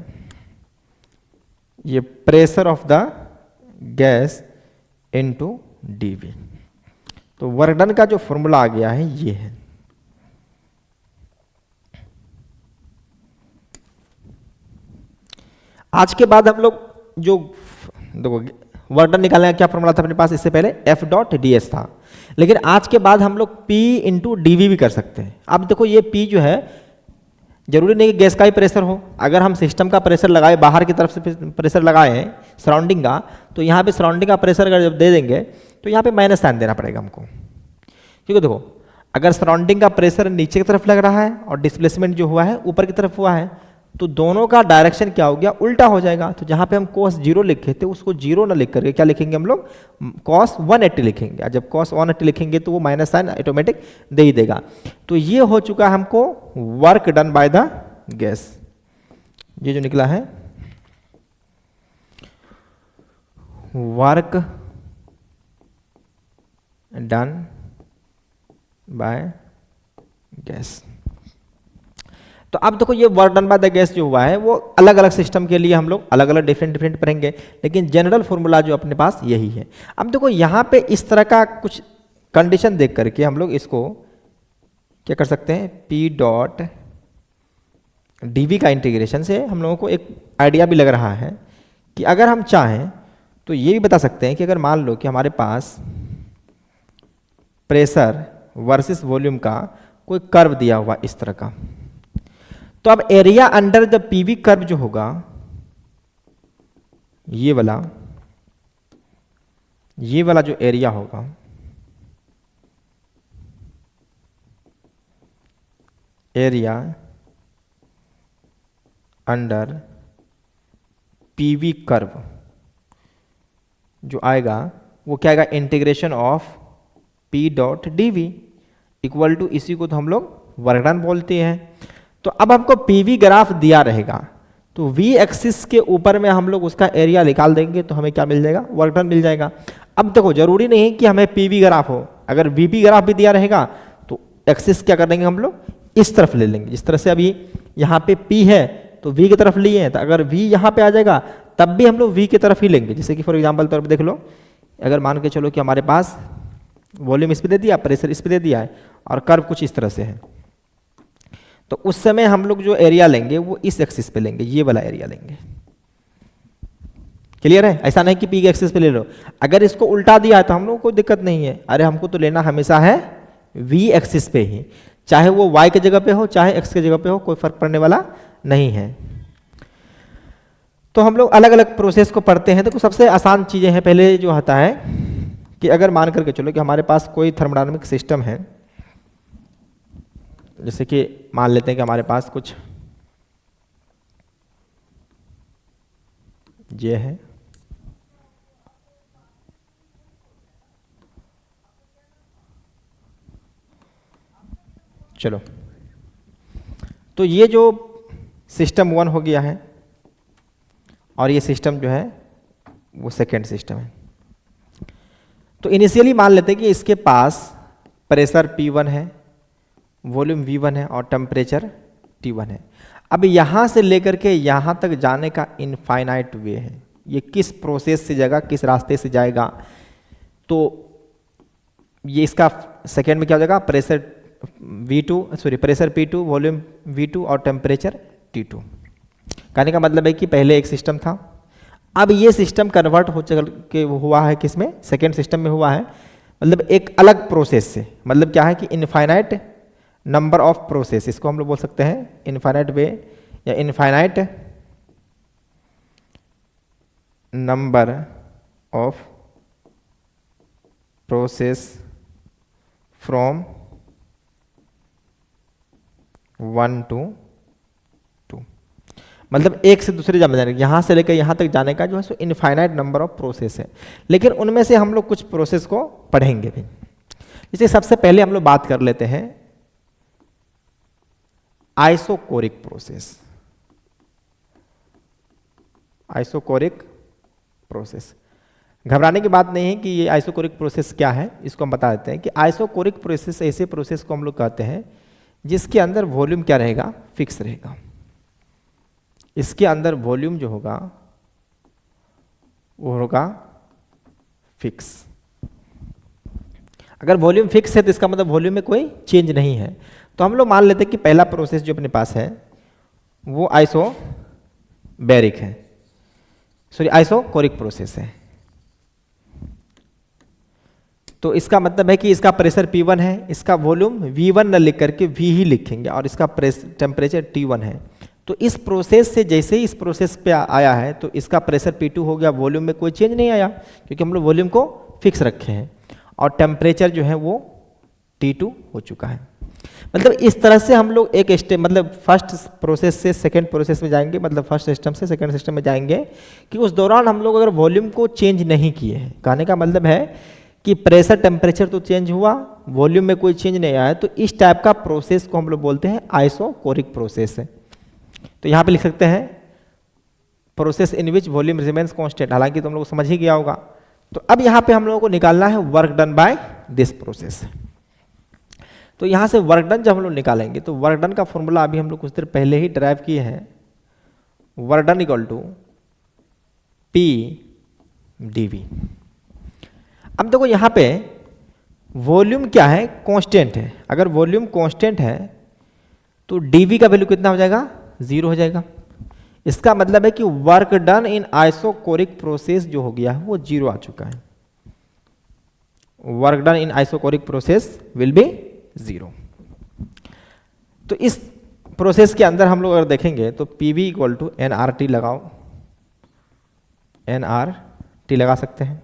[SPEAKER 1] ये pressure of the gas into dv। तो वर्क डन का जो फॉर्मूला आ गया है ये है। आज के बाद हम लोग जो देखो वर्क डन निकालने का क्या फॉर्मूला था अपने पास, इससे पहले F डॉट डी एस था, लेकिन आज के बाद हम लोग P इंटू डी वी भी कर सकते हैं। अब देखो ये P जो है जरूरी नहीं कि गैस का ही प्रेशर हो, अगर हम सिस्टम का प्रेशर लगाए, बाहर की तरफ से प्रेशर लगाए सराउंडिंग का, तो यहाँ पे सराउंडिंग का प्रेशर अगर जब दे देंगे तो यहाँ पे माइनस साइन देना पड़ेगा हमको, क्योंकि देखो अगर सराउंडिंग का प्रेशर नीचे की तरफ लग रहा है और डिस्प्लेसमेंट जो हुआ है ऊपर की तरफ हुआ है, तो दोनों का डायरेक्शन क्या हो गया? उल्टा हो जाएगा। तो जहाँ पे हम cos 0 लिखे थे उसको 0 ना लिख करके क्या लिखेंगे हम लोग? cos 180 लिखेंगे। और जब cos 180 लिखेंगे तो वो माइनस साइन ऑटोमेटिक दे ही देगा। तो ये हो चुका है हमको work done by the gas, ये जो निकला है वर्क डन बाय गैस। तो अब देखो ये work done by the gas जो हुआ है वो अलग अलग सिस्टम के लिए हम लोग अलग अलग डिफरेंट पढ़ेंगे, लेकिन जनरल फॉर्मूला जो अपने पास यही है। अब देखो यहाँ पे इस तरह का कुछ कंडीशन देख करके हम लोग इसको क्या कर सकते हैं? P डॉट डी का इंटीग्रेशन से हम लोगों को एक आइडिया भी लग रहा है कि अगर हम चाहें तो ये भी बता सकते हैं कि अगर मान लो कि हमारे पास प्रेशर वर्सेस वॉल्यूम का कोई कर्व दिया हुआ इस तरह का, तो अब area under the PV curve जो होगा ये वाला जो एरिया होगा, एरिया अंडर पीवी कर्व जो आएगा वो क्या आएगा? Integration of P dot d V equal to, इसी को तो हम लोग वर्क डन बोलते हैं। तो अब हमको पीवी ग्राफ दिया रहेगा तो V एक्सिस के ऊपर में हम लोग उसका एरिया निकाल देंगे तो हमें क्या मिल जाएगा? वर्क डन मिल जाएगा। अब देखो जरूरी नहीं कि हमें पीवी ग्राफ हो, अगर VP ग्राफ भी दिया रहेगा तो एक्सिस क्या कर देंगे हम लोग? इस तरफ ले लेंगे। जिस तरह से अभी यहाँ पे P है तो V की तरफ लिए हैं, तो अगर V यहाँ पे आ जाएगा तब भी हम लोग V की तरफ ही लेंगे। जैसे कि फॉर एग्जाम्पल तौर पर देख लो, अगर मान के चलो कि हमारे पास वॉल्यूम इस पे दे दिया, प्रेशर इस पे दे दिया है और कर्व कुछ इस तरह से है, तो उस समय हम लोग जो एरिया लेंगे वो इस एक्सिस पे लेंगे, ये वाला एरिया लेंगे। क्लियर है? ऐसा नहीं कि पी के एक्सिस पे ले लो। अगर इसको उल्टा दिया है तो हम लोग को कोई दिक्कत नहीं है, अरे हमको तो लेना हमेशा है वी एक्सिस पे ही, चाहे वो वाई के जगह पे हो चाहे एक्स के जगह पे हो, कोई फर्क पड़ने वाला नहीं है। तो हम लोग अलग अलग प्रोसेस को पढ़ते हैं। तो सबसे आसान चीजें हैं, पहले जो आता है कि अगर मान करके चलो कि हमारे पास कोई थर्मोडायनामिक सिस्टम है, जैसे कि मान लेते हैं कि हमारे पास कुछ ये है, चलो तो ये जो सिस्टम 1 हो गया है और ये सिस्टम जो है वो सेकेंड सिस्टम है। तो इनिशियली मान लेते हैं कि इसके पास प्रेशर P1 है, वॉल्यूम V1 है और टेम्परेचर T1 है। अब यहाँ से लेकर के यहाँ तक जाने का इनफाइनाइट वे है, ये किस प्रोसेस से जाएगा, किस रास्ते से जाएगा। तो ये इसका सेकेंड में क्या हो जाएगा? Pressure pressure P2, volume V2 और टेम्परेचर T2। कहने का मतलब है कि पहले एक सिस्टम था, अब ये सिस्टम कन्वर्ट हो चल के हुआ है किसमें? सेकेंड सिस्टम में हुआ है। मतलब एक अलग प्रोसेस से, मतलब क्या है कि इनफाइनाइट नंबर ऑफ प्रोसेस, इसको हम लोग बोल सकते हैं इनफाइनाइट वे या infinite number of process from 1 to 2, मतलब एक से दूसरे जाने, यहाँ से लेकर यहाँ तक जाने का जो है सो इनफाइनाइट नंबर ऑफ प्रोसेस है। लेकिन उनमें से हम लोग कुछ प्रोसेस को पढ़ेंगे भी। इसलिए सबसे पहले हम लोग बात कर लेते हैं आइसोकोरिक प्रोसेस। आइसोकोरिक प्रोसेस, घबराने की बात नहीं है कि ये आइसोकोरिक प्रोसेस क्या है, इसको हम बता देते हैं कि आइसोकोरिक प्रोसेस ऐसे प्रोसेस को हम लोग कहते हैं जिसके अंदर वॉल्यूम क्या रहेगा, फिक्स रहेगा। इसके अंदर वॉल्यूम जो होगा वो होगा फिक्स। अगर वॉल्यूम फिक्स है तो इसका मतलब वॉल्यूम में कोई चेंज नहीं है। तो हम लोग मान लेते हैं कि पहला प्रोसेस जो अपने पास है वो आइसोबैरिक है, सॉरी आइसोकोरिक प्रोसेस है। तो इसका मतलब है कि इसका प्रेशर P1 है, इसका वॉल्यूम V1 न लिख करके V ही लिखेंगे और इसका टेम्परेचर T1 है। तो इस प्रोसेस से जैसे ही इस प्रोसेस पे आया है तो इसका प्रेशर P2 हो गया, वॉल्यूम में कोई चेंज नहीं आया क्योंकि हम लोग वॉल्यूम को फिक्स रखे हैं, और टेम्परेचर जो है वो T2 हो चुका है। मतलब इस तरह से हम लोग एक स्टेप, मतलब फर्स्ट प्रोसेस से सेकंड प्रोसेस में जाएंगे, मतलब फर्स्ट सिस्टम से सेकंड सिस्टम में जाएंगे कि उस दौरान हम लोग अगर वॉल्यूम को चेंज नहीं किए हैं, कहने का मतलब है कि प्रेशर टेम्परेचर तो चेंज हुआ, वॉल्यूम में कोई चेंज नहीं आया, तो इस टाइप का प्रोसेस को हम लोग बोलते हैं आइसोकोरिक प्रोसेस है। तो यहाँ पे लिख सकते हैं process in which volume remains constant, हालांकि तुम लोग को समझ ही गया होगा। तो अब यहाँ पे हम लोगों को निकालना है work done by this process. तो यहाँ से वर्क डन जब हम लोग निकालेंगे तो वर्क डन का फॉर्मूला अभी हम लोग कुछ देर पहले ही ड्राइव किए हैं, work done equal to P dV. अब देखो यहाँ पे वॉल्यूम क्या है, कांस्टेंट है। अगर वॉल्यूम कांस्टेंट है तो डीवी का वैल्यू कितना हो जाएगा, 0 हो जाएगा। इसका मतलब है कि work done in isochoric process जो हो गया है वो 0 आ चुका है। Work done in isochoric process will be 0। तो इस प्रोसेस के अंदर हम लोग अगर देखेंगे तो पीवी इक्वल टू एनआरटी लगाओ, एनआरटी लगा सकते हैं।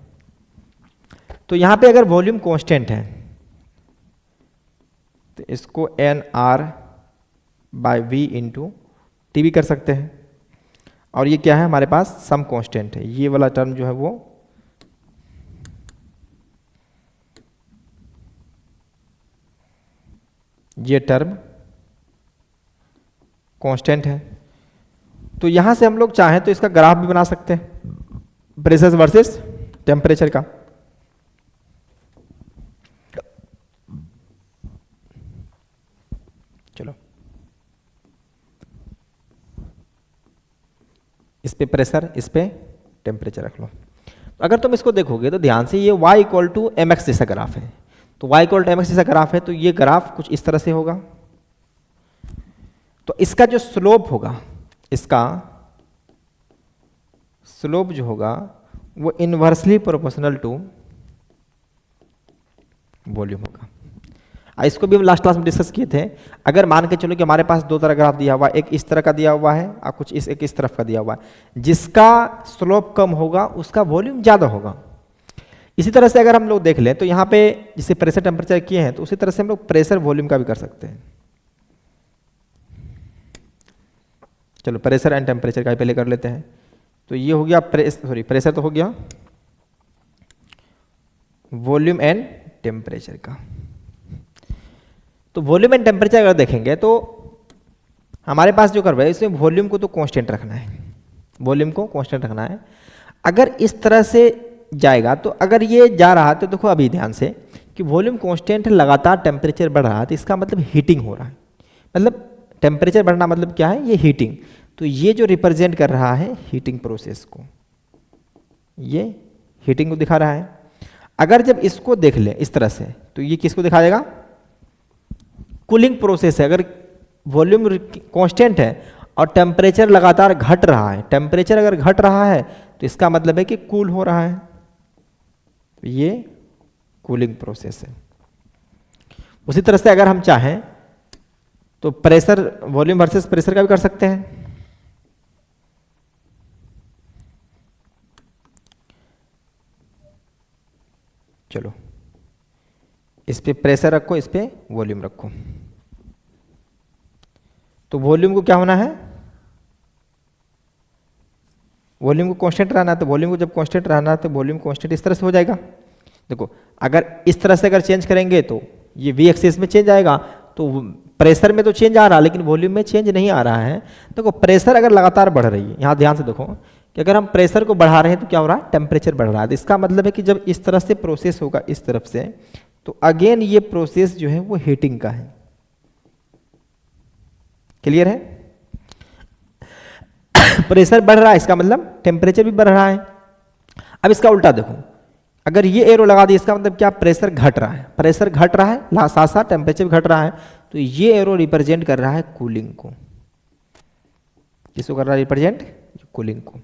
[SPEAKER 1] तो यहां पे अगर वॉल्यूम कांस्टेंट है तो इसको n R by V into T भी कर सकते हैं, और ये क्या है हमारे पास सम कांस्टेंट है, ये वाला टर्म जो है वो ये टर्म कांस्टेंट है। तो यहां से हम लोग चाहें तो इसका ग्राफ भी बना सकते हैं, प्रेशर वर्सेस टेम्परेचर का। चलो इस पे प्रेशर, इस पे टेम्परेचर रख लो। तो अगर तुम इसको देखोगे तो ध्यान से ये y equal to m x जैसा ग्राफ है, तो y equal to m x जैसा ग्राफ है, तो ये ग्राफ कुछ इस तरह से होगा। तो इसका जो स्लोप होगा, इसका स्लोप जो होगा वो इनवर्सली प्रोपोर्शनल टू वॉल्यूम होगा। इसको भी हम लास्ट क्लास में डिस्कस किए थे। अगर मान के चलो कि हमारे पास दो तरह ग्राफ दिया हुआ है, एक इस तरह का दिया हुआ है और कुछ एक इस तरफ का दिया हुआ है, जिसका स्लोप कम होगा उसका वॉल्यूम ज़्यादा होगा। इसी तरह से अगर हम लोग देख लें तो यहाँ पे जिसे प्रेशर टेम्परेचर किए हैं तो उसी तरह से हम लोग प्रेशर वॉल्यूम का भी कर सकते हैं। चलो प्रेशर एंड टेम्परेचर का पहले कर लेते हैं। तो ये हो गया प्रेशर तो हो गया, वॉल्यूम एंड टेम्परेचर का। तो वॉल्यूम एंड टेम्परेचर अगर देखेंगे तो हमारे पास जो कर्व है इसमें वॉल्यूम को तो कांस्टेंट रखना है, वॉल्यूम को कांस्टेंट रखना है। अगर इस तरह से जाएगा तो अगर ये जा रहा है तो देखो अभी ध्यान से कि वॉल्यूम कांस्टेंट है, लगातार टेम्परेचर बढ़ रहा है, तो इसका मतलब हीटिंग हो रहा है। मतलब टेम्परेचर बढ़ना मतलब क्या है, ये हीटिंग। तो ये जो रिप्रेजेंट कर रहा है हीटिंग प्रोसेस को, ये हीटिंग को दिखा रहा है। अगर जब इसको देख ले इस तरह से तो ये किसको दिखाएगा, कूलिंग प्रोसेस है। अगर वॉल्यूम कांस्टेंट है और टेम्परेचर लगातार घट रहा है, टेम्परेचर अगर घट रहा है तो इसका मतलब है कि कूल हो रहा है, ये कूलिंग प्रोसेस है। उसी तरह से अगर हम चाहें तो प्रेशर वॉल्यूम वर्सेस प्रेशर का भी कर सकते हैं। चलो इस पे प्रेशर रखो, इस पे वॉल्यूम रखो। तो वॉल्यूम को क्या होना है, वॉल्यूम को कांस्टेंट रहना है। तो वॉल्यूम को जब कांस्टेंट रहना है तो वॉल्यूम कांस्टेंट इस तरह से हो जाएगा, देखो अगर इस तरह से अगर चेंज करेंगे तो ये वी एक्सिस में चेंज आएगा, तो प्रेशर में तो चेंज आ रहा है लेकिन वॉल्यूम में चेंज नहीं आ रहा है। देखो प्रेशर अगर लगातार बढ़ रही है, यहाँ ध्यान से देखो कि अगर हम प्रेशर को बढ़ा रहे हैं तो क्या हो रहा है, टेम्परेचर बढ़ रहा है। तो इसका मतलब है कि जब इस तरह से प्रोसेस होगा इस तरफ से, तो अगेन ये प्रोसेस जो है वो हीटिंग का है। क्लियर है? प्रेशर बढ़ रहा है इसका मतलब टेम्परेचर भी बढ़ रहा है। अब इसका उल्टा देखो, अगर ये एरो लगा दी इसका मतलब क्या, प्रेशर घट रहा है, प्रेशर घट रहा है साथ साथ टेम्परेचर भी घट रहा है। तो ये एरो रिप्रेजेंट कर रहा है कूलिंग को। किसको कर रहा है रिप्रेजेंट? कूलिंग को।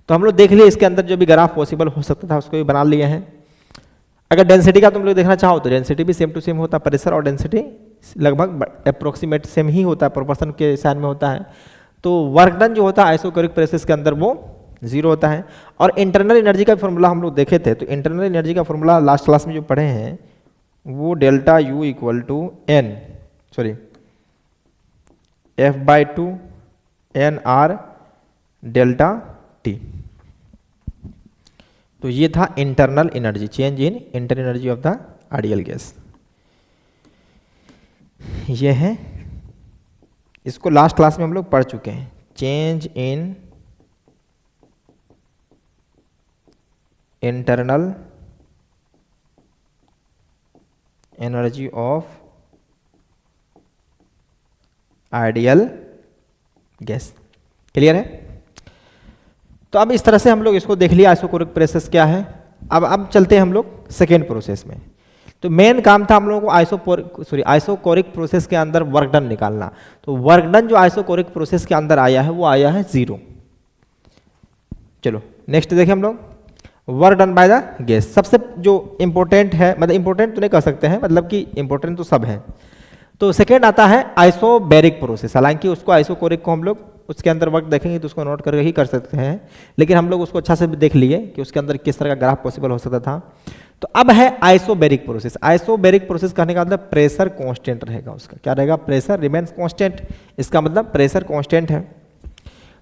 [SPEAKER 1] तो हम लोग देख लिए इसके अंदर जो भी ग्राफ पॉसिबल हो सकता था उसको भी बना लिए हैं। अगर डेंसिटी का तुम लोग देखना चाहो तो डेंसिटी भी सेम टू सेम होता है, प्रेशर और डेंसिटी लगभग अप्रोक्सीमेट सेम ही होता है, प्रोपोर्शन के साइन में होता है। तो वर्क डन जो होता है आइसोकोरिक प्रोसेस के अंदर वो 0 होता है। और इंटरनल एनर्जी का फॉर्मूला हम लोग देखे थे, तो इंटरनल एनर्जी का फॉर्मूला लास्ट क्लास में जो पढ़े हैं वो delta U equal to n sorry F/2 NR delta T. तो ये था internal energy, change in internal energy of the ideal gas. ये है, इसको लास्ट क्लास में हम लोग पढ़ चुके हैं, change in internal energy of ideal gas. Clear है? तो अब इस तरह से हम लोग इसको देख लिया आइसोकोरिक प्रोसेस क्या है। अब चलते हैं हम लोग सेकेंड प्रोसेस में। तो मेन काम था हम लोगों को आइसोकोरिक प्रोसेस के अंदर वर्क डन निकालना। तो वर्क डन जो आइसोकोरिक प्रोसेस के अंदर आया है वो आया है 0। चलो नेक्स्ट देखें हम लोग, work done by the gas. सबसे जो इंपॉर्टेंट है, मतलब इंपॉर्टेंट तो नहीं कह सकते हैं, मतलब कि इंपॉर्टेंट तो सब है। तो सेकेंड आता है आइसोबैरिक प्रोसेस। हालांकि उसको आइसोकोरिक को हम लोग उसके अंदर वर्क देखेंगे तो उसको नोट करके ही कर सकते हैं, लेकिन हम लोग उसको अच्छा से भी देख लिए कि उसके अंदर किस तरह का ग्राफ पॉसिबल हो सकता था। तो अब है आइसोबैरिक प्रोसेस। आइसोबैरिक प्रोसेस कहने का मतलब प्रेशर कांस्टेंट रहेगा, उसका क्या रहेगा, प्रेशर रिमेन्स कांस्टेंट। इसका मतलब प्रेशर कांस्टेंट है।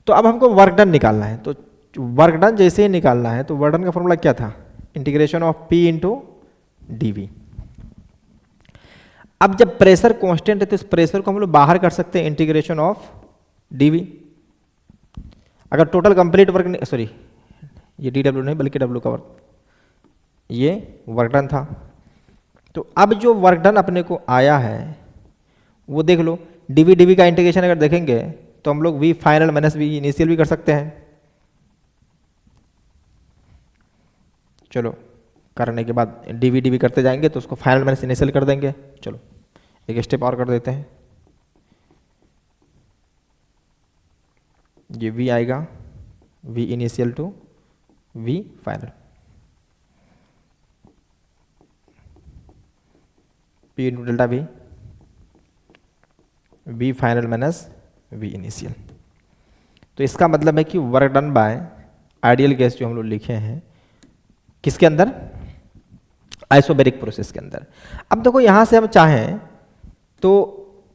[SPEAKER 1] तो अब हमको वर्क डन निकालना है। तो वर्क डन जैसे ही निकालना है तो वर्क डन का फॉर्मूला क्या था, integration of P into d. अब जब प्रेशर कांस्टेंट है तो इस प्रेशर को हम लोग बाहर कर सकते हैं, इंटीग्रेशन ऑफ dV। अगर टोटल कंप्लीट वर्क सॉरी ये dW नहीं बल्कि W का वर्क, ये वर्क डन था। तो अब जो वर्क डन अपने को आया है वो देख लो, dV का इंटीग्रेशन अगर देखेंगे तो हम लोग V final minus V initial भी कर सकते हैं। चलो करने के बाद dV करते जाएंगे तो उसको फाइनल माइनस इनिशियल कर देंगे। चलो एक स्टेप और कर देते हैं, ये V आएगा, V initial to V final, P into delta V final minus V initial. तो इसका मतलब है कि work done by ideal gas जो हम लोग लिखे हैं किसके अंदर, आइसोबैरिक प्रोसेस के अंदर। अब देखो यहाँ से हम चाहें तो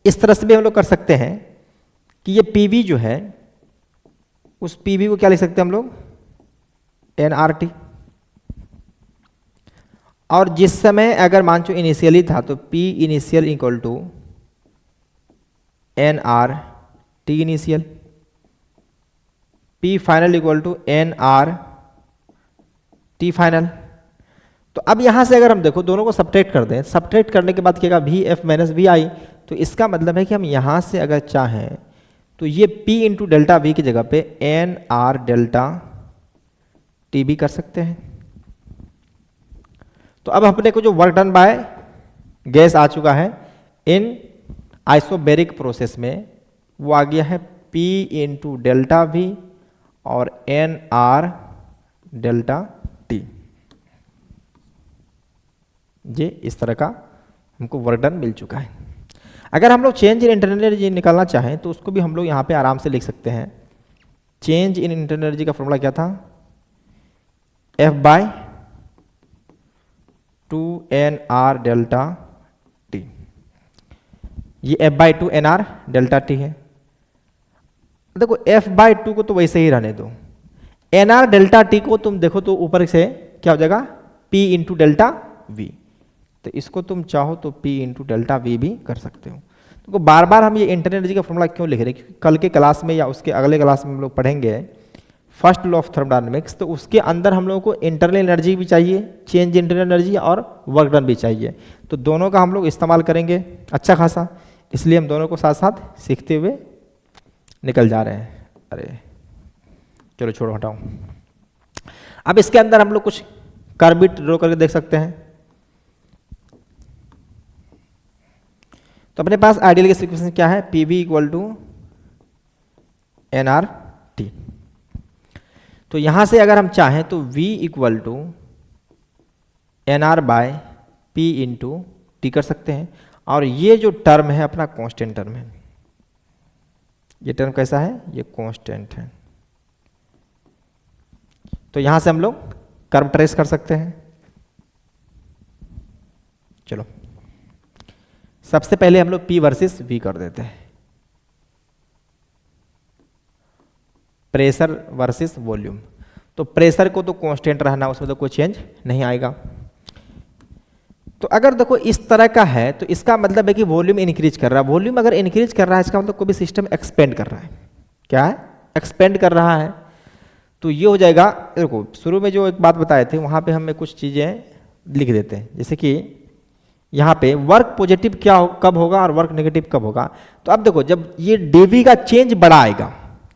[SPEAKER 1] इस तरह से भी हम लोग कर सकते हैं कि ये PV जो है उस PV को क्या लिख सकते हैं हम लोग, nRT। और जिस समय अगर मान चो इनिशियली था तो P initial equal to nRT initial, P final equal to nRT final. तो अब यहां से अगर हम देखो दोनों को सब्ट्रैक्ट कर दें, सब्ट्रैक्ट करने के बाद क्या VF माइनस VI। तो इसका मतलब है कि हम यहां से अगर चाहें तो ये P इंटू डेल्टा V की जगह पे NR डेल्टा T भी कर सकते हैं। तो अब अपने को जो वर्क डन बाय गैस आ चुका है इन आइसोबैरिक प्रोसेस में, वो आ गया है P इंटू डेल्टा V और NR डेल्टा T। ये इस तरह का हमको वर्क डन मिल चुका है। अगर हम लोग चेंज इन इंटरनल एनर्जी निकालना चाहें तो उसको भी हम लोग यहाँ पे आराम से लिख सकते हैं। चेंज इन इंटरनल एनर्जी का फॉर्मूला क्या था, F/2 NR डेल्टा T। ये F/2 NR डेल्टा T है। देखो F/2 को तो वैसे ही रहने दो, NR डेल्टा T को तुम देखो तो ऊपर से क्या हो जाएगा, P इंटू डेल्टा V। तो इसको तुम चाहो तो P इंटू डेल्टा V भी कर सकते हो। तो बार बार हम ये इंटरनल एनर्जी का फॉर्मूला क्यों लिख रहे हैं, क्योंकि कल के क्लास में या उसके अगले क्लास में हम लोग पढ़ेंगे फर्स्ट लॉ ऑफ थर्मोडायनेमिक्स, तो उसके अंदर हम लोगों को इंटरनल एनर्जी भी चाहिए, चेंज इंटरनल एनर्जी और वर्क डन भी चाहिए। तो दोनों का हम लोग इस्तेमाल करेंगे अच्छा खासा, इसलिए हम दोनों को साथ साथ सीखते हुए निकल जा रहे हैं। अरे चलो छोड़ो हटाओ। अब इसके अंदर हम लोग कुछ कर्व भी ड्रॉ करके देख सकते हैं। तो अपने पास आइडियल गैस इक्वेशन क्या है, PV इक्वल टू nRT। तो यहां से अगर हम चाहें तो V equal to nR by P into T कर सकते हैं, और ये जो टर्म है अपना कांस्टेंट टर्म है। ये टर्म कैसा है, ये कांस्टेंट है। तो यहां से हम लोग कर्व ट्रेस कर सकते हैं। चलो सबसे पहले हम लोग P वर्सेस V कर देते हैं, प्रेशर वर्सेस वॉल्यूम। तो प्रेशर को तो कांस्टेंट रहना, उसमें तो कोई चेंज नहीं आएगा। तो अगर देखो इस तरह का है तो इसका मतलब है कि वॉल्यूम इंक्रीज कर रहा है। वॉल्यूम अगर इंक्रीज कर रहा है इसका मतलब कोई भी सिस्टम एक्सपेंड कर रहा है। क्या है, एक्सपेंड कर रहा है। तो ये हो जाएगा, देखो शुरू में जो एक बात बताए थे वहां पे हमें कुछ चीजें लिख देते हैं, जैसे कि यहाँ पे वर्क पॉजिटिव कब होगा और वर्क नेगेटिव कब होगा। तो अब देखो जब ये डीवी का चेंज बड़ा आएगा,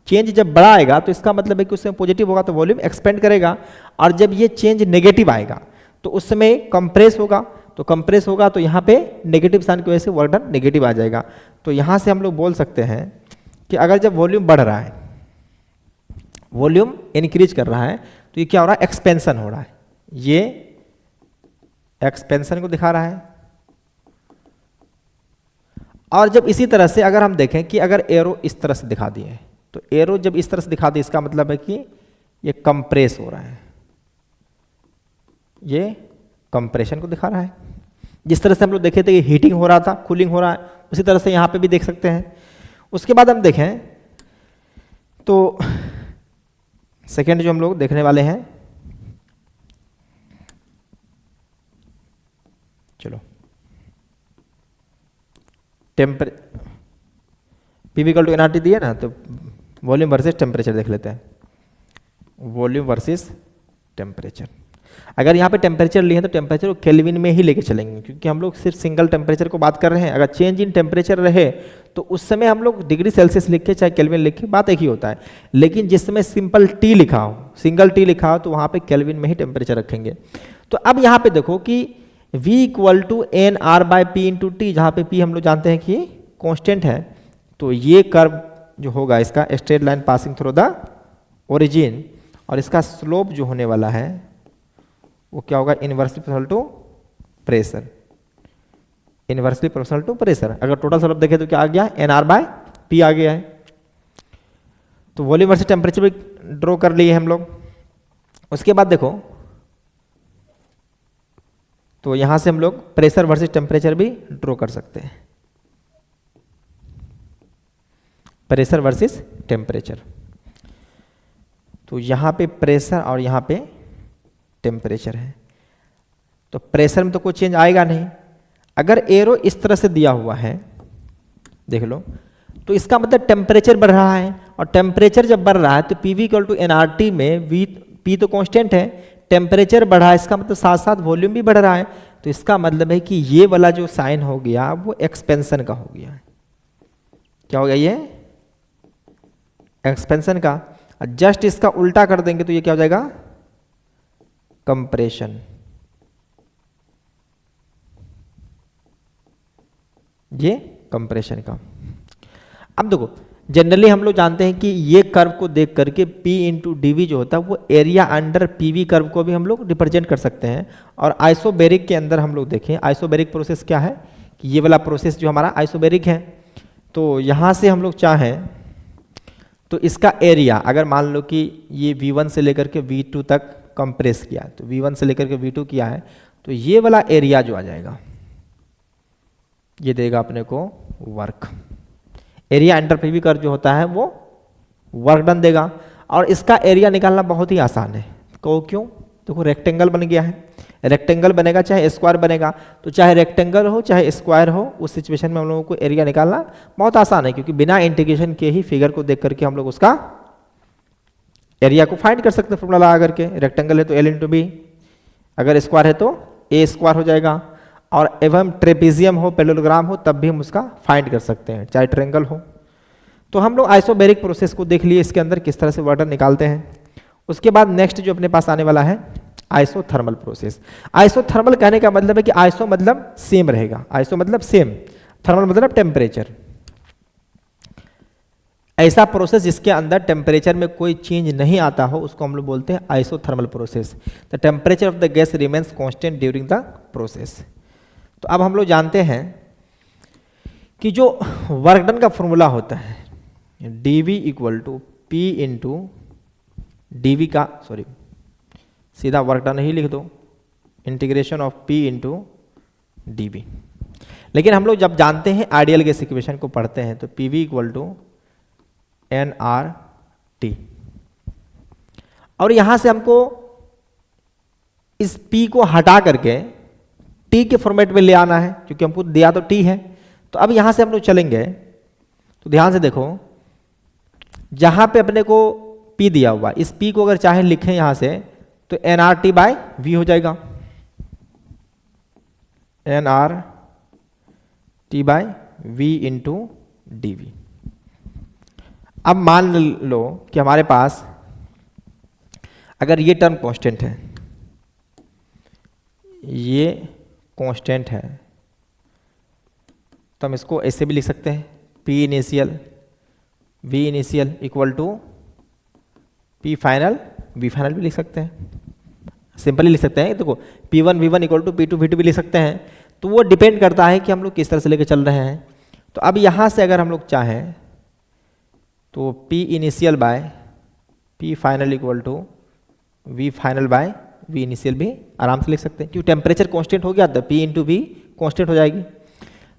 [SPEAKER 1] चेंज जब बड़ा आएगा तो इसका मतलब है कि उसमें पॉजिटिव होगा तो वॉल्यूम एक्सपेंड करेगा, और जब ये चेंज नेगेटिव आएगा तो उस समय कंप्रेस होगा। तो कंप्रेस होगा तो यहाँ पे नेगेटिव साइन की वजह से वर्क डन नेगेटिव आ जाएगा। तो यहाँ से हम लोग बोल सकते हैं कि अगर जब वॉल्यूम बढ़ रहा है, वॉल्यूम इंक्रीज कर रहा है, तो ये क्या हो रहा है, एक्सपेंशन हो रहा है। ये एक्सपेंशन को दिखा रहा है। और जब इसी तरह से अगर हम देखें कि अगर एरो इस तरह से दिखा दिए, तो एरो जब इस तरह से दिखा दी इसका मतलब है कि ये कंप्रेस हो रहा है, ये कंप्रेशन को दिखा रहा है। जिस तरह से हम लोग देखे थे कि हीटिंग हो रहा था, कूलिंग हो रहा है, उसी तरह से यहां पे भी देख सकते हैं। उसके बाद हम देखें तो सेकेंड जो हम लोग देखने वाले हैं, चलो PV इक्वल टू nRT दिया ना, तो वॉल्यूम वर्सेस टेम्परेचर देख लेते हैं। वॉल्यूम वर्सेस टेम्परेचर, अगर यहाँ पे टेम्परेचर लिए हैं तो टेम्परेचर को केल्विन में ही लेके चलेंगे, क्योंकि हम लोग सिर्फ सिंगल टेम्परेचर को बात कर रहे हैं। अगर चेंज इन टेम्परेचर रहे तो उस समय हम लोग डिग्री सेल्सियस लिख के चाहे केल्विन लिख के बात एक ही होता है। लेकिन जिस समय सिंपल T लिखा हो, सिंगल T लिखा हो, तो वहाँ पे केल्विन में ही टेम्परेचर रखेंगे। तो अब यहाँ पे देखो कि V equal to nR by P into T, जहाँ पे P हम लोग जानते हैं कि कॉन्स्टेंट है। तो ये कर्व जो होगा इसका straight line passing through the origin, और इसका स्लोप जो होने वाला है वो क्या होगा, inversely proportional to pressure. Inversely proportional to pressure. अगर टोटल स्लोप देखें तो क्या आ गया, nR बाय P आ गया है। तो वॉल्यूम वर्सेस टेम्परेचर भी ड्रॉ कर लिए हम लोग। उसके बाद देखो तो यहां से हम लोग प्रेशर वर्सेस टेम्परेचर भी ड्रॉ कर सकते हैं। प्रेशर वर्सेस टेम्परेचर, तो यहां पे प्रेशर और यहां पे टेम्परेचर है। तो प्रेशर में तो कोई चेंज आएगा नहीं। अगर एरो इस तरह से दिया हुआ है, देख लो, तो इसका मतलब टेम्परेचर बढ़ रहा है, और टेम्परेचर जब बढ़ रहा है तो PV इक्वल टू nRT में P तो कांस्टेंट है, टेम्परेचर बढ़ा है, इसका मतलब साथ साथ वॉल्यूम भी बढ़ रहा है। तो इसका मतलब है कि ये वाला जो साइन हो गया वो एक्सपेंशन का हो गया। क्या हो गया, ये एक्सपेंशन का। जस्ट इसका उल्टा कर देंगे तो ये क्या हो जाएगा, कंप्रेशन। ये कंप्रेशन का। अब देखो जनरली हम लोग जानते हैं कि ये कर्व को देख करके P इंटू डी जो होता है वो एरिया अंडर PV कर्व को भी हम लोग रिप्रेजेंट कर सकते हैं। और आइसोबेरिक के अंदर हम लोग देखें, आइसोबेरिक प्रोसेस क्या है कि ये वाला प्रोसेस जो हमारा आइसोबेरिक है, तो यहाँ से हम लोग चाहें तो इसका एरिया, अगर मान लो कि ये V1 से लेकर के V2 तक कंप्रेस किया, तो V1 से लेकर के V2 किया है, तो ये वाला एरिया जो आ जाएगा ये देगा अपने को work. Area under PV curve जो होता है वो वर्क डन देगा। और इसका एरिया निकालना बहुत ही आसान है। क्यों? देखो रेक्टेंगल बन गया है, रेक्टेंगल बनेगा चाहे स्क्वायर बनेगा। तो चाहे रेक्टेंगल हो चाहे स्क्वायर हो, उस सिचुएशन में हम लोगों को एरिया निकालना बहुत आसान है, क्योंकि बिना इंटीग्रेशन के ही फिगर को देख करके हम लोग उसका एरिया को फाइंड कर सकते हैं फॉर्मूला लगा करके। रेक्टेंगल है तो एल इंटू बी, अगर स्क्वायर है तो ए स्क्वायर हो जाएगा, और एवं ट्रेपेजियम हो पैरेललोग्राम हो तब भी हम उसका फाइंड कर सकते हैं, चाहे ट्रायंगल हो। तो हम लोग आइसोबैरिक प्रोसेस को देख लिए, इसके अंदर किस तरह से वाटर निकालते हैं। उसके बाद नेक्स्ट जो अपने पास आने वाला है आइसोथर्मल प्रोसेस। आइसोथर्मल कहने का मतलब है कि आइसो मतलब सेम रहेगा, आइसो मतलब सेम, थर्मल मतलब टेम्परेचर। ऐसा प्रोसेस जिसके अंदर टेम्परेचर में कोई चेंज नहीं आता हो उसको हम लोग बोलते हैं isothermal process. The temperature of the gas remains constant during the process. तो अब हम लोग जानते हैं कि जो वर्क डन का फॉर्मूला होता है dV equal to P into d का, सॉरी सीधा वर्क डन ही लिख दो, integration of P into d. लेकिन हम लोग जब जानते हैं आइडियल गैस इक्वेशन को पढ़ते हैं तो PV इक्वल टू nRT, और यहां से हमको इस P को हटा करके T के फॉर्मेट में ले आना है, क्योंकि हमको दिया तो T है। तो अब यहां से हम लोग चलेंगे तो ध्यान से देखो, जहां पे अपने को P दिया हुआ, इस P को अगर चाहे लिखें यहां से तो nRT बाय V हो जाएगा, nRT by V into d. अब मान लो कि हमारे पास अगर ये टर्म कांस्टेंट है, ये कांस्टेंट है, तो हम इसको ऐसे भी लिख सकते हैं P initial V initial equal to P final V final भी लिख सकते हैं, सिंपली लिख सकते हैं। देखो P1 V1 equal to P2 V2 भी लिख सकते हैं। तो वो डिपेंड करता है कि हम लोग किस तरह से लेकर चल रहे हैं। तो अब यहाँ से अगर हम लोग चाहें तो P initial by P final equal to V final by V initial भी आराम से लिख सकते हैं, क्योंकि टेम्परेचर कांस्टेंट हो गया तो P इंटू V कांस्टेंट हो जाएगी।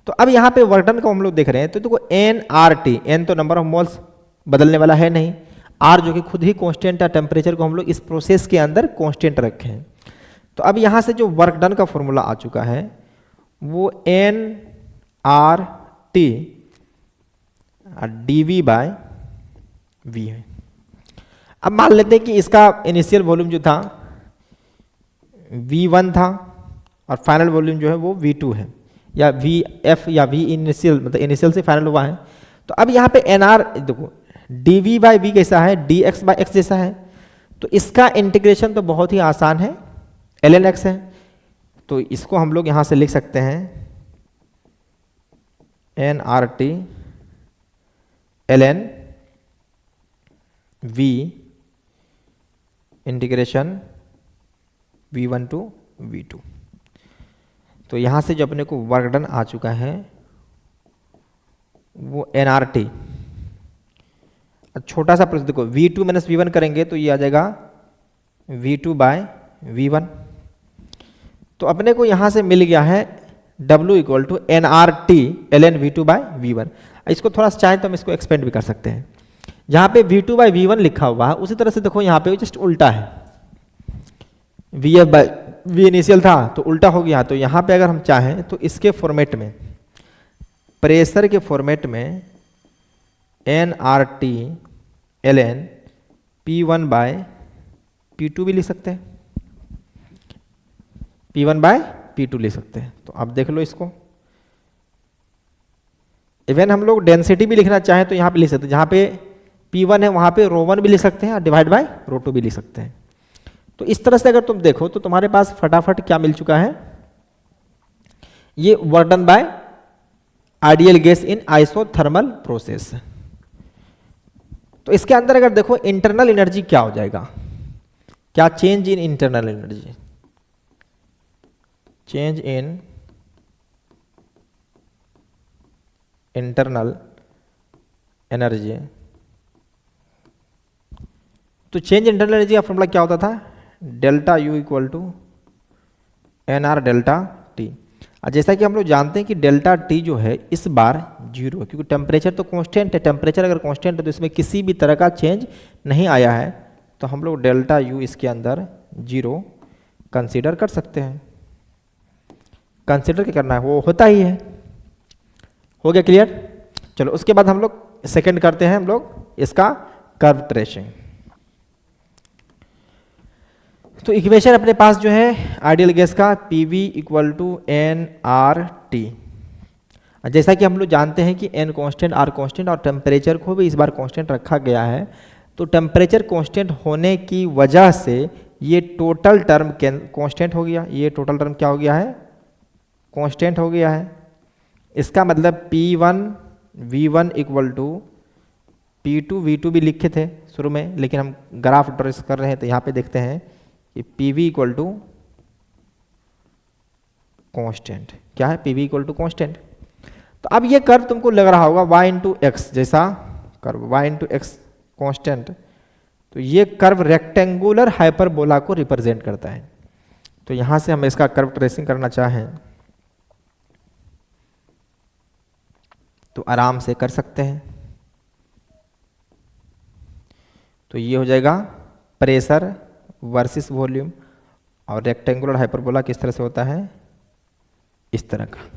[SPEAKER 1] तो अब यहाँ पे वर्क डन को हम लोग देख रहे हैं, तो देखो nRT, n तो नंबर ऑफ मोल्स बदलने वाला है नहीं, R जो कि खुद ही कांस्टेंट है, टेम्परेचर को हम लोग इस प्रोसेस के अंदर कांस्टेंट रखे हैं। तो अब यहाँ से जो वर्क डन का फॉर्मूला आ चुका है वो nRT dV बाय V है। अब मान लेते हैं कि इसका इनिशियल वॉल्यूम जो था V1 था और फाइनल वॉल्यूम जो है वो V2 है, या VF या V इनिशियल, मतलब इनिशियल से फाइनल हुआ है। तो अब यहाँ पे NR देखो dV बाई V कैसा है, dx बाई x जैसा है। तो इसका इंटीग्रेशन तो बहुत ही आसान है, ln x है। तो इसको हम लोग यहाँ से लिख सकते हैं nRT ln V integration V1 to V2। तो यहाँ से जो अपने को वर्क डन आ चुका है वो nRT, छोटा सा प्रोसेस देखो V2 माइनस V1 करेंगे तो ये आ जाएगा V2 बाय V1। तो अपने को यहाँ से मिल गया है W equal to nRT ln V2 by V1। इसको थोड़ा सा चाहे तो हम इसको एक्सपेंड भी कर सकते हैं। जहाँ पे V2 बाय V1 लिखा हुआ है उसी तरह से देखो यहाँ पे जस्ट उल्टा है, VF बाय V इनिशियल था तो उल्टा हो गया। तो यहाँ पे अगर हम चाहें तो इसके फॉर्मेट में, प्रेशर के फॉर्मेट में nRT ln P1 bye P2 भी लिख सकते हैं, P1 बाय P2 लिख सकते हैं। तो अब देख लो इसको, इवन हम लोग डेंसिटी भी लिखना चाहें तो यहाँ पे लिख सकते हैं, जहाँ पे P1 है वहाँ पे ρ1 भी लिख सकते हैं और डिवाइड बाय ρ2 भी लिख सकते हैं। तो इस तरह से अगर तुम देखो तो तुम्हारे पास फटाफट क्या मिल चुका है, ये work done by ideal gas in isothermal process. तो इसके अंदर अगर देखो इंटरनल एनर्जी क्या हो जाएगा, क्या change in internal energy, change in internal energy. तो चेंज इंटरनल एनर्जी का फॉर्मूला क्या होता था, delta U equal to NR delta T। जैसा कि हम लोग जानते हैं कि डेल्टा T जो है इस बार जीरो है, क्योंकि टेम्परेचर तो कांस्टेंट है। टेम्परेचर अगर कांस्टेंट है तो इसमें किसी भी तरह का चेंज नहीं आया है, तो हम लोग डेल्टा U इसके अंदर जीरो कंसीडर कर सकते हैं। कंसीडर क्या करना है, वो होता ही है। हो गया क्लियर। चलो उसके बाद हम लोग सेकंड करते हैं हम लोग इसका कर्व ट्रेसिंग। तो इक्वेशन अपने पास जो है आइडियल गैस का PV इक्वल टू nRT। जैसा कि हम लोग जानते हैं कि n कांस्टेंट r कांस्टेंट और टेम्परेचर को भी इस बार कांस्टेंट रखा गया है। तो टेम्परेचर कांस्टेंट होने की वजह से ये टोटल टर्म कांस्टेंट हो गया। ये टोटल टर्म क्या हो गया है, कांस्टेंट हो गया है। इसका मतलब P1 V1 equal to P2 V2 भी लिखे थे शुरू में, लेकिन हम ग्राफ ड्रेस कर रहे हैं तो यहाँ पे देखते हैं कि PV इक्वल टू कॉन्स्टेंट। क्या है, PV इक्वल टू कॉन्स्टेंट। तो अब ये कर्व तुमको लग रहा होगा y इंटू एक्स जैसा curve, y into x constant. तो ये कर्व रेक्टेंगुलर हाइपरबोला को रिप्रेजेंट करता है। तो यहां से हम इसका कर्व ट्रेसिंग करना चाहें तो आराम से कर सकते हैं। तो ये हो जाएगा प्रेशर वर्सेस वॉल्यूम, और रेक्टेंगुलर हाइपरबोला किस तरह से होता है, इस तरह का।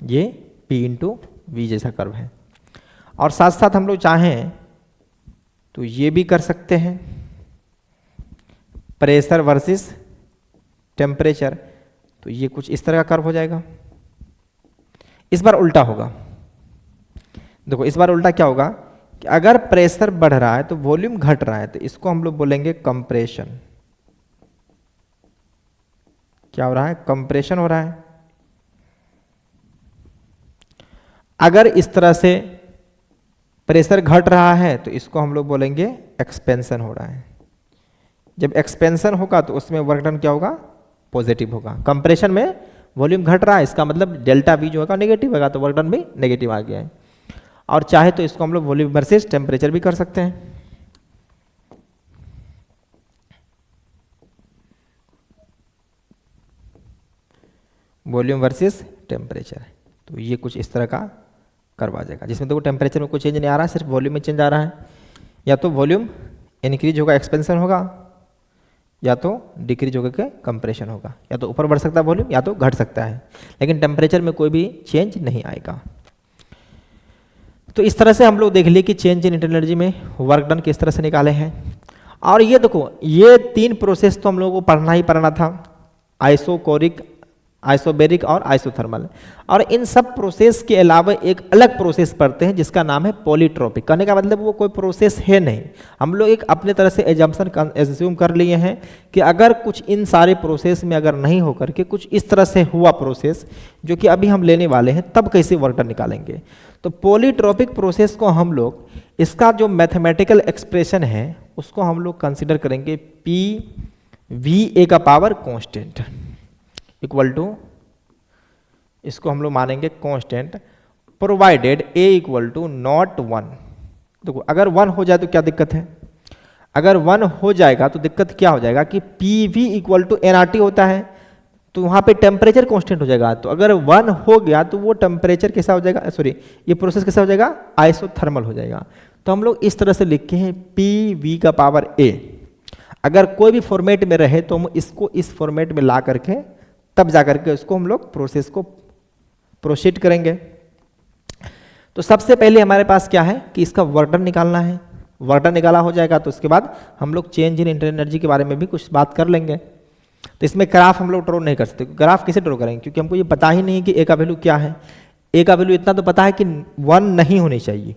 [SPEAKER 1] ये P इंटू वी जैसा कर्व है। और साथ साथ हम लोग चाहें तो ये भी कर सकते हैं, प्रेशर वर्सेस टेम्परेचर। तो ये कुछ इस तरह का कर्व हो जाएगा। इस बार उल्टा होगा। देखो इस बार उल्टा क्या होगा कि अगर प्रेशर बढ़ रहा है तो वॉल्यूम घट रहा है, तो इसको हम लोग बोलेंगे कंप्रेशन। क्या हो रहा है, कंप्रेशन हो रहा है। अगर इस तरह से प्रेशर घट रहा है तो इसको हम लोग बोलेंगे एक्सपेंशन हो रहा है। जब एक्सपेंशन होगा तो उसमें वर्क डन क्या होगा, पॉजिटिव होगा। कंप्रेशन में वॉल्यूम घट रहा है, इसका मतलब डेल्टा V जो होगा नेगेटिव होगा, तो वर्क डन भी नेगेटिव आ गया है। और चाहे तो इसको हम लोग वॉल्यूम वर्सेस टेम्परेचर भी कर सकते हैं। वॉल्यूम वर्सेस टेम्परेचर, तो ये कुछ इस तरह का कर्व आ जाएगा, जिसमें देखो टेम्परेचर में कोई चेंज नहीं आ रहा है, सिर्फ वॉल्यूम में चेंज आ रहा है। या तो वॉल्यूम इंक्रीज होगा, एक्सपेंशन होगा, या तो डिक्रीज होकर के कंप्रेशन होगा। या तो ऊपर बढ़ सकता है वॉल्यूम, या तो घट सकता है, लेकिन टेम्परेचर में कोई भी चेंज नहीं आएगा। तो इस तरह से हम लोग देख लिए कि चेंज इन इंटरनल एनर्जी में वर्क डन किस तरह से निकाले हैं। और ये देखो ये तीन प्रोसेस तो हम लोगों को पढ़ना ही पढ़ना था, आइसोकोरिक, आइसोबेरिक और आइसोथर्मल। और इन सब प्रोसेस के अलावा एक अलग प्रोसेस पढ़ते हैं जिसका नाम है पॉलीट्रोपिक। कहने का मतलब वो कोई प्रोसेस है नहीं, हम लोग एक अपने तरह से एज्यूम कर लिए हैं कि अगर कुछ इन सारे प्रोसेस में अगर नहीं होकर के कुछ इस तरह से हुआ प्रोसेस जो कि अभी हम लेने वाले हैं, तब कैसे वर्क डन निकालेंगे। तो पॉलीट्रोपिक प्रोसेस को हम लोग, इसका जो मैथमेटिकल एक्सप्रेशन है उसको हम लोग कंसिडर करेंगे PV का पावर कांस्टेंट इक्वल टू, इसको हम लोग मानेंगे constant provided A equal to not 1। देखो अगर 1 हो जाए तो क्या दिक्कत है, अगर 1 हो जाएगा तो दिक्कत क्या हो जाएगा कि PV इक्वल टू nRT होता है, तो वहाँ पे टेम्परेचर कांस्टेंट हो जाएगा। तो अगर 1 हो गया तो वो टेम्परेचर कैसा हो जाएगा, सॉरी ये प्रोसेस कैसा हो जाएगा, आइसोथर्मल हो जाएगा। तो हम लोग इस तरह से लिखे हैं PV का पावर A। अगर कोई भी फॉर्मेट में रहे तो हम इसको इस फॉर्मेट में ला करके तब जा करके उसको हम लोग प्रोसेस को प्रोसीड करेंगे। तो सबसे पहले हमारे पास क्या है कि इसका वर्क डन निकालना है। वर्क डन निकाला हो जाएगा तो उसके बाद हम लोग चेंज इन इंटरनल एनर्जी के बारे में भी कुछ बात कर लेंगे। तो इसमें ग्राफ हम लोग ड्रॉ नहीं कर सकते। ग्राफ कैसे ड्रॉ करेंगे, क्योंकि हमको ये पता ही नहीं कि A का वैल्यू क्या है। A का वैल्यू इतना तो पता है कि 1 नहीं होनी चाहिए,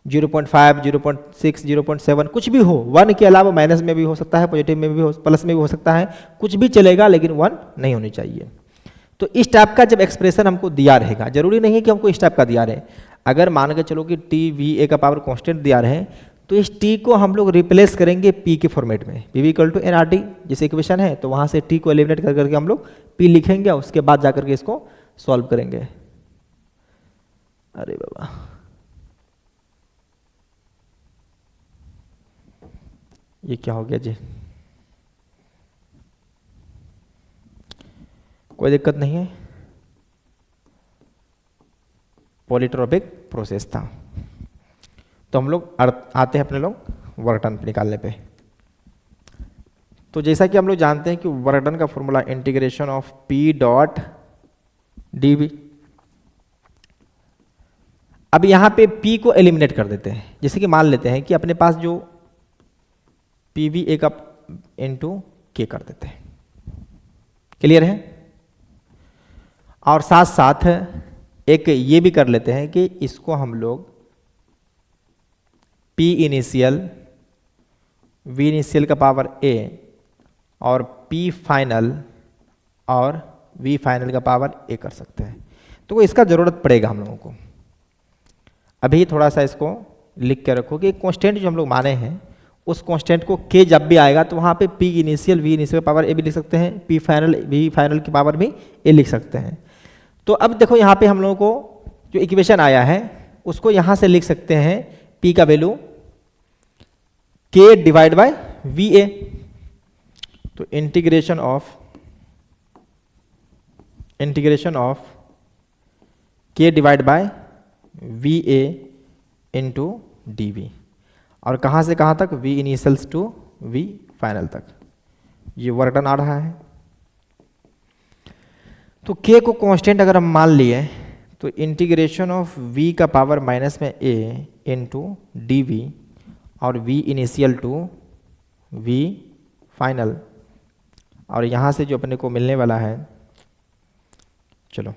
[SPEAKER 1] 0.5, 0.6, 0.7 कुछ भी हो, 1 के अलावा माइनस में भी हो सकता है, पॉजिटिव में भी हो, प्लस में भी हो सकता है, कुछ भी चलेगा, लेकिन 1 नहीं होनी चाहिए। तो इस टाइप का जब एक्सप्रेशन हमको दिया रहेगा, जरूरी नहीं है कि हमको इस टाइप का दिया रहे। अगर मान के चलो कि TVA का पावर कांस्टेंट दिया रहे तो इस T को हम लोग रिप्लेस करेंगे P के फॉर्मेट में, PV इक्वल टू nRT जैसे इक्वेशन है, तो वहाँ से T को एलिमिनेट कर करके हम लोग P लिखेंगे, उसके बाद जाकर के इसको सॉल्व करेंगे। अरे बाबा, ये क्या हो गया जी, कोई दिक्कत नहीं है, पॉलीट्रोपिक प्रोसेस था। तो हम लोग आते हैं अपने लोग वर्क डन निकालने पे। तो जैसा कि हम लोग जानते हैं कि वर्क डन का formula integration of P dot d V. अब यहां पे p को एलिमिनेट कर देते हैं। जैसे कि मान लेते हैं कि अपने पास जो पी वी ए का इंटू के कर देते हैं। क्लियर है? और साथ साथ एक ये भी कर लेते हैं कि इसको हम लोग P इनिशियल, V इनिशियल का पावर A और P फाइनल और V फाइनल का पावर A कर सकते हैं। तो इसका ज़रूरत पड़ेगा हम लोगों को। अभी थोड़ा सा इसको लिख के रखो कि कांस्टेंट जो हम लोग माने हैं उस कांस्टेंट को K जब भी आएगा तो वहाँ पे P इनिशियल, V इनिशियल का पावर A भी लिख सकते हैं, P फाइनल, V फाइनल की पावर भी A लिख सकते हैं। तो अब देखो यहाँ पे हम लोगों को जो इक्वेशन आया है उसको यहाँ से लिख सकते हैं P का value K divide by VA। तो integration of K divide by VA into DV। और कहाँ से कहाँ तक? V initials to V final तक ये वर्क डन आ रहा है। तो K को कांस्टेंट अगर हम मान लिए तो इंटीग्रेशन ऑफ V का पावर माइनस में A इंटू DV और V initial to V final, और यहाँ से जो अपने को मिलने वाला है, चलो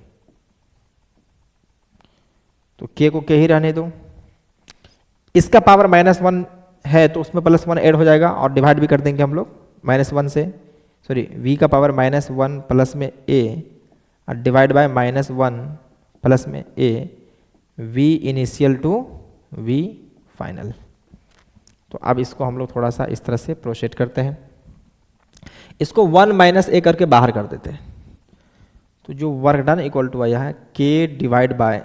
[SPEAKER 1] तो K को K ही रहने दो। इसका पावर -1 है तो उसमें +1 ऐड हो जाएगा और डिवाइड भी कर देंगे हम लोग -1 से, सॉरी V का पावर -1 प्लस में A और डिवाइड बाय -1 प्लस में A V initial to V final. तो अब इसको हम लोग थोड़ा सा इस तरह से प्रोसीड करते हैं। इसको 1 - A करके बाहर कर देते हैं। तो जो वर्क डन इक्वल टू आया है K divide by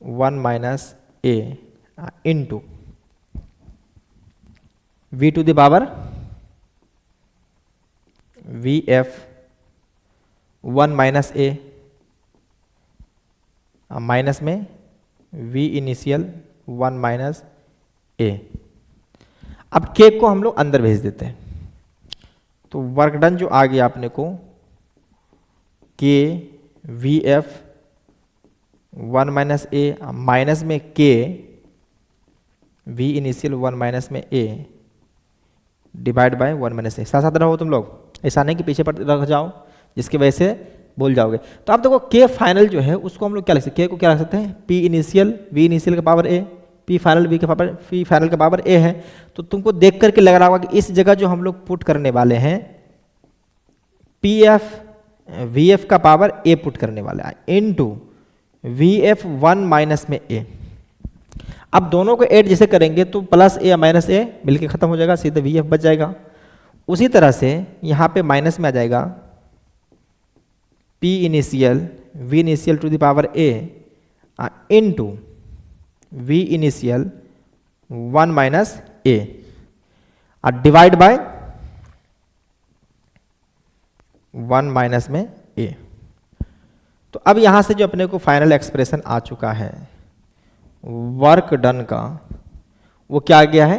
[SPEAKER 1] 1 - A into V to the power VF 1 - A minus में V इनिशियल 1 - A। अब K को हम लोग अंदर भेज देते हैं। तो वर्क डन जो आ गया अपने को K VF 1 - A माइनस में K V इनिशियल 1 में A डिवाइड बाय 1 - A। साथ साथ रहो तुम लोग, ऐसा नहीं कि पीछे पर रख जाओ जिसकी वजह से भूल जाओगे। तो अब देखो K फाइनल जो है उसको हम लोग क्या लिख सकते हैं? K को क्या लिख सकते हैं? P इनिशियल V इनिशियल का power A, P final V final का पावर A है। तो तुमको देख करके लग रहा होगा कि इस जगह जो हम लोग पुट करने वाले हैं PF VF का पावर A पुट करने वाले हैं इनटू VF 1 में A। अब दोनों को ऐड जैसे करेंगे तो प्लस A माइनस A मिलके खत्म हो जाएगा, सीधे VF बच जाएगा। उसी तरह से यहाँ पे माइनस में आ जाएगा P initial V initial to the power A into V initial 1 - A और डिवाइड बाय 1 में A। तो अब यहां से जो अपने को फाइनल एक्सप्रेशन आ चुका है वर्क डन का, वो क्या आ गया है?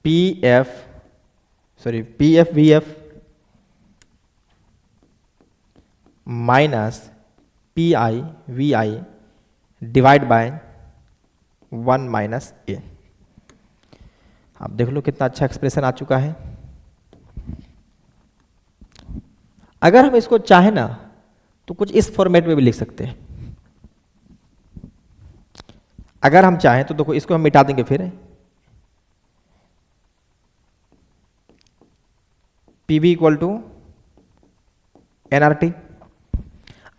[SPEAKER 1] PF VF minus PI VI divide by 1 - A। आप देख लो कितना अच्छा एक्सप्रेशन आ चुका है। अगर हम इसको चाहे ना तो कुछ इस फॉर्मेट में भी लिख सकते हैं। अगर हम चाहें तो देखो इसको हम मिटा देंगे फिर PV इक्वल टू NRT।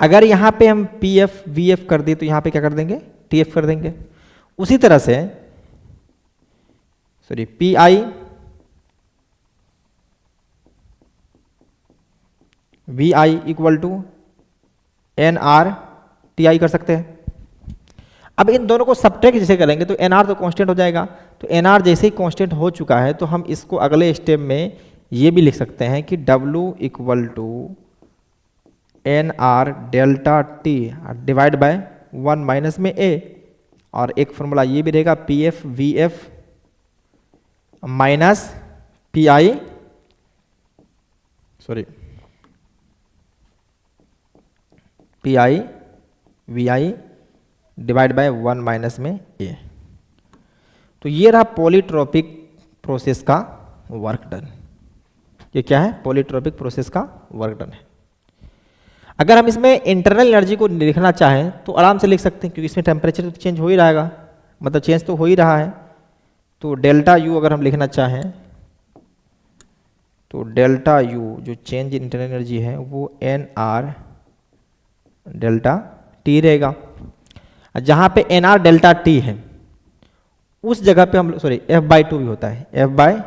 [SPEAKER 1] अगर यहां पे हम PF VF कर दिए तो यहां पे क्या कर देंगे? TF कर देंगे। उसी तरह से सॉरी PI VI इक्वल टू NRTI कर सकते हैं। अब इन दोनों को सब्ट्रैक्ट जैसे करेंगे तो NR तो कांस्टेंट हो जाएगा। तो NR जैसे ही कांस्टेंट हो चुका है तो हम इसको अगले स्टेप में ये भी लिख सकते हैं कि W equal to NR delta T divide by 1 में A। और एक फॉर्मूला ये भी रहेगा P F V F minus P I V I divide by 1 minus में ए। तो ये रहा पॉलीट्रोपिक प्रोसेस का वर्क डन। ये क्या है? पॉलीट्रोपिक प्रोसेस का वर्क डन है। अगर हम इसमें इंटरनल एनर्जी को लिखना चाहें तो आराम से लिख सकते हैं, क्योंकि इसमें टेम्परेचर तो चेंज हो ही रहेगा, मतलब चेंज तो हो ही रहा है। तो डेल्टा यू अगर हम लिखना चाहें तो डेल्टा यू जो चेंज इन इंटरनल एनर्जी है वो एन आर डेल्टा टी रहेगा। जहाँ पे एन आर डेल्टा टी है उस जगह पे हम एफ बाई टू भी होता है, F by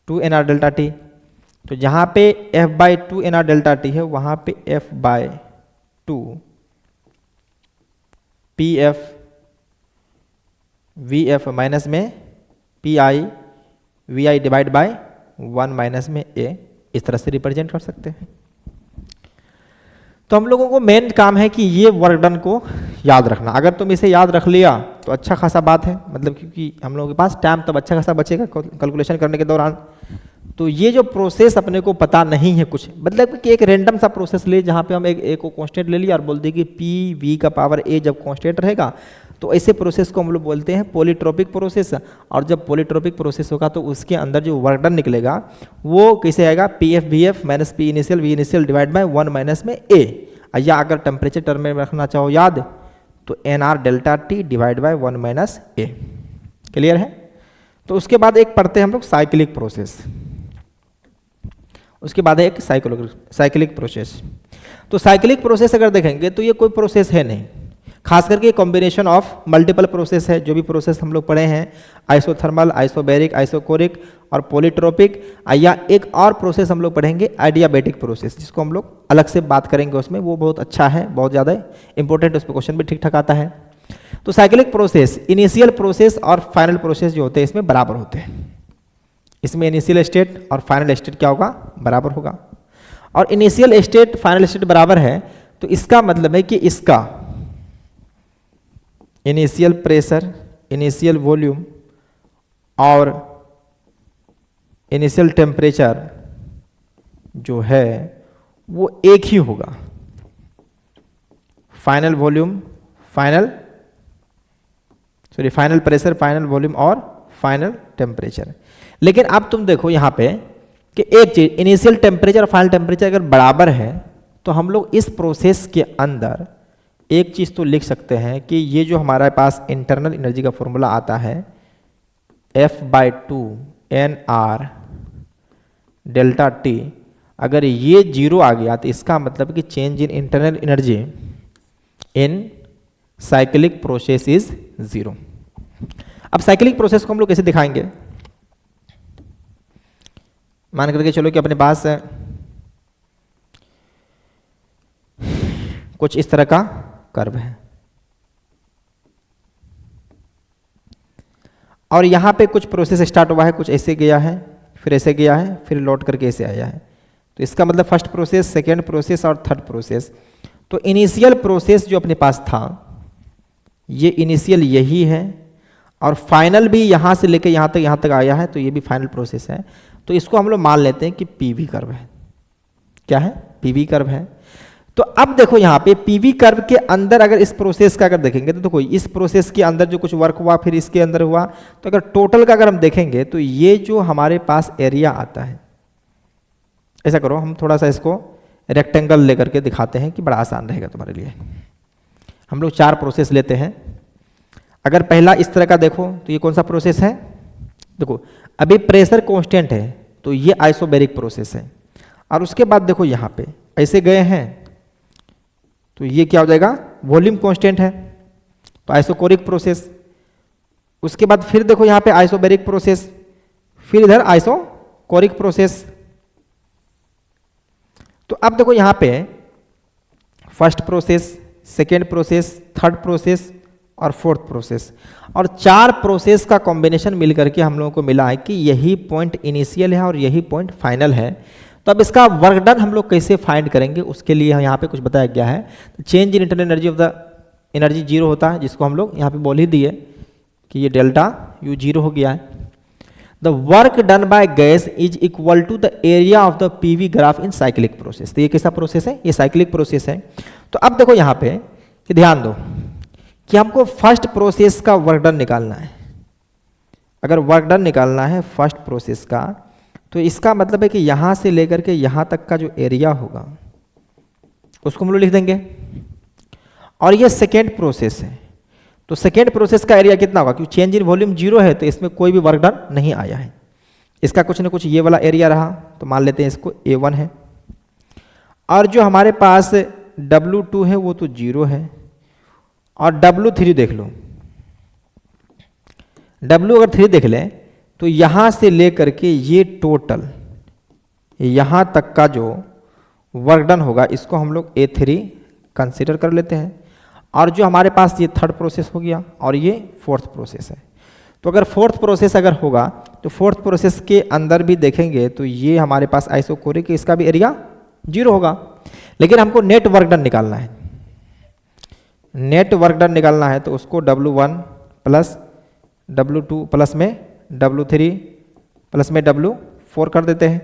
[SPEAKER 1] two N R delta T. तो जहाँ पे F by two N R delta T है वहाँ पे F by two P F V F minus में P I V I divide by 1 minus में ए, इस तरह से रिप्रेजेंट कर सकते हैं। तो हम लोगों को मेन काम है कि ये वर्क डन को याद रखना। अगर तुम इसे याद रख लिया तो अच्छा खासा बात है, मतलब क्योंकि हम लोगों के पास टाइम तब अच्छा खासा बचेगा कैलकुलेशन करने के दौरान। तो ये जो प्रोसेस अपने को पता नहीं है कुछ, मतलब कि एक रैंडम सा प्रोसेस ले जहाँ पे हम एक को कांस्टेंट ले लिया और बोल दिए कि पी वी का पावर ए जब कांस्टेंट रहेगा तो ऐसे प्रोसेस को हम लोग बोलते हैं पॉलीट्रोपिक प्रोसेस। और जब पॉलीट्रोपिक प्रोसेस होगा तो उसके अंदर जो वर्क डन निकलेगा वो कैसे आएगा? P F V F minus P initial V initial divide by 1 minus में ए। या अगर टेम्परेचर टर्म में रखना चाहो याद तो n R delta T divide by 1 minus A. Clear है? तो उसके बाद एक पढ़ते हैं हम लोग साइक्लिक प्रोसेस। उसके बाद है एक साइक्लिक प्रोसेस। तो साइक्लिक प्रोसेस अगर देखेंगे तो ये कोई प्रोसेस है नहीं, खास करके कॉम्बिनेशन ऑफ मल्टीपल प्रोसेस है। जो भी प्रोसेस हम लोग पढ़े हैं आइसोथर्मल, आइसोबैरिक, आइसोकोरिक और पॉलीट्रोपिक, या एक और प्रोसेस हम लोग पढ़ेंगे आइडियाबैटिक प्रोसेस, जिसको हम लोग अलग से बात करेंगे उसमें, वो बहुत अच्छा है, बहुत ज़्यादा इंपॉर्टेंट, उस पर क्वेश्चन भी ठीक ठाक आता है। तो साइक्लिक प्रोसेस इनिशियल प्रोसेस और फाइनल प्रोसेस जो होते हैं इसमें बराबर होते हैं। इसमें इनिशियल स्टेट और फाइनल स्टेट क्या होगा? बराबर होगा। और इनिशियल स्टेट फाइनल स्टेट बराबर है तो इसका मतलब है कि इसका इनिशियल प्रेशर, इनिशियल वॉल्यूम और इनिशियल टेम्परेचर जो है वो एक ही होगा। Final volume, final pressure, final volume और फाइनल टेम्परेचर। लेकिन अब तुम देखो यहाँ पे कि एक चीज, इनिशियल टेम्परेचर और फाइनल टेम्परेचर अगर बराबर है तो हम लोग इस प्रोसेस के अंदर एक चीज़ तो लिख सकते हैं कि ये जो हमारे पास इंटरनल एनर्जी का फॉर्मूला आता है F by two N R delta T, अगर ये जीरो आ गया तो इसका मतलब कि change in internal energy in cyclic process is zero. अब साइक्लिक प्रोसेस को हम लोग कैसे दिखाएंगे? मान करके चलो कि अपने पास कुछ इस तरह का कर्व है और यहां पे कुछ प्रोसेस स्टार्ट हुआ है, कुछ ऐसे गया है, फिर ऐसे गया है, फिर लौट करके ऐसे आया है। तो इसका मतलब फर्स्ट प्रोसेस, सेकेंड प्रोसेस और थर्ड प्रोसेस। तो इनिशियल प्रोसेस जो अपने पास था ये इनिशियल यही है और फाइनल भी यहां से लेके यहां तक आया है, तो ये भी फाइनल प्रोसेस है। तो इसको हम लोग मान लेते हैं कि पीवी कर्व है। क्या है? पीवी कर्व है। तो अब देखो यहाँ पे पीवी कर्व के अंदर अगर इस प्रोसेस का अगर देखेंगे तो देखो इस प्रोसेस के अंदर जो कुछ वर्क हुआ फिर इसके अंदर हुआ, तो अगर टोटल का अगर हम देखेंगे तो ये जो हमारे पास एरिया आता है, ऐसा करो हम थोड़ा सा इसको रेक्टेंगल लेकर के दिखाते हैं कि बड़ा आसान रहेगा तुम्हारे लिए। हम लोग 4 प्रोसेस लेते हैं। अगर पहला इस तरह का देखो तो ये कौन सा प्रोसेस है? देखो अभी प्रेशर कांस्टेंट है तो ये आइसोबैरिक प्रोसेस है। और उसके बाद देखो यहाँ पे ऐसे गए हैं तो ये क्या हो जाएगा? वॉल्यूम कांस्टेंट है, तो आइसोकोरिक प्रोसेस। उसके बाद फिर देखो यहाँ पे आइसोबैरिक प्रोसेस, फिर इधर आइसोकोरिक प्रोसेस। तो अब देखो यहाँ पे first process, second process, third process और फोर्थ प्रोसेस, और 4 प्रोसेस का कॉम्बिनेशन मिलकर के हम लोगों को मिला है कि यही पॉइंट इनिशियल है और यही पॉइंट फाइनल है। तो अब इसका वर्क डन हम लोग कैसे फाइंड करेंगे उसके लिए यहाँ पे कुछ बताया गया है। Change in internal energy of the energy zero होता है, जिसको हम लोग यहाँ पे बोल ही दिए कि ये डेल्टा यू जीरो हो गया है। The work done by gas is equal to the area of the PV graph in cyclic process. तो ये कैसा प्रोसेस है? ये साइक्लिक प्रोसेस है। तो अब देखो यहाँ पे कि ध्यान दो कि हमको फर्स्ट प्रोसेस का वर्क डन निकालना है। अगर वर्क डन निकालना है फर्स्ट प्रोसेस का, तो इसका मतलब है कि यहाँ से लेकर के यहाँ तक का जो एरिया होगा उसको हम लोग लिख देंगे। और ये सेकेंड प्रोसेस है, तो सेकेंड प्रोसेस का एरिया कितना होगा? क्योंकि चेंज इन वॉल्यूम जीरो है तो इसमें कोई भी वर्क डन नहीं आया है। इसका कुछ ना कुछ ये वाला एरिया रहा, तो मान लेते हैं इसको A1 है। और जो हमारे पास W2 है वो तो जीरो है। और W3 देख लो, W अगर 3 देख लें तो यहाँ से लेकर के ये टोटल यहाँ तक का जो वर्क डन होगा इसको हम लोग A3 कंसिडर कर लेते हैं। और जो हमारे पास ये थर्ड प्रोसेस हो गया और ये फोर्थ प्रोसेस है। तो अगर फोर्थ प्रोसेस अगर होगा तो फोर्थ प्रोसेस के अंदर भी देखेंगे तो ये हमारे पास आइसोकोरिक, इसका भी एरिया जीरो होगा। लेकिन हमको नेट वर्क डन निकालना है। नेट वर्क डन निकालना है तो उसको W1 प्लस W2 प्लस में W3 प्लस में W4 कर देते हैं।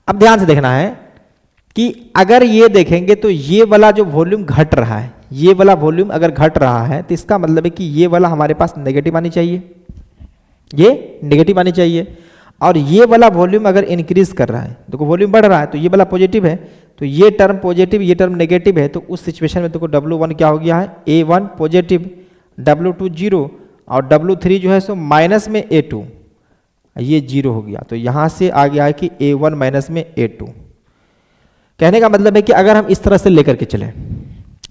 [SPEAKER 1] अब ध्यान से देखना है कि अगर ये देखेंगे तो ये वाला जो वॉल्यूम घट रहा है, ये वाला वॉल्यूम अगर घट रहा है तो इसका मतलब है कि ये वाला हमारे पास नेगेटिव आनी चाहिए, ये नेगेटिव आनी चाहिए। और ये वाला वॉल्यूम अगर इंक्रीज कर रहा है, देखो वॉल्यूम बढ़ रहा है तो ये वाला पॉजिटिव है, तो ये टर्म पॉजिटिव ये टर्म नेगेटिव है। तो उस सिचुएशन में देखो W1 क्या हो गया है? A1 पॉजिटिव, W2 जीरो और W3 जो है सो माइनस में A2, ये जीरो हो गया। तो यहाँ से आ गया है कि A1 माइनस में A2। कहने का मतलब है कि अगर हम इस तरह से लेकर के चलें,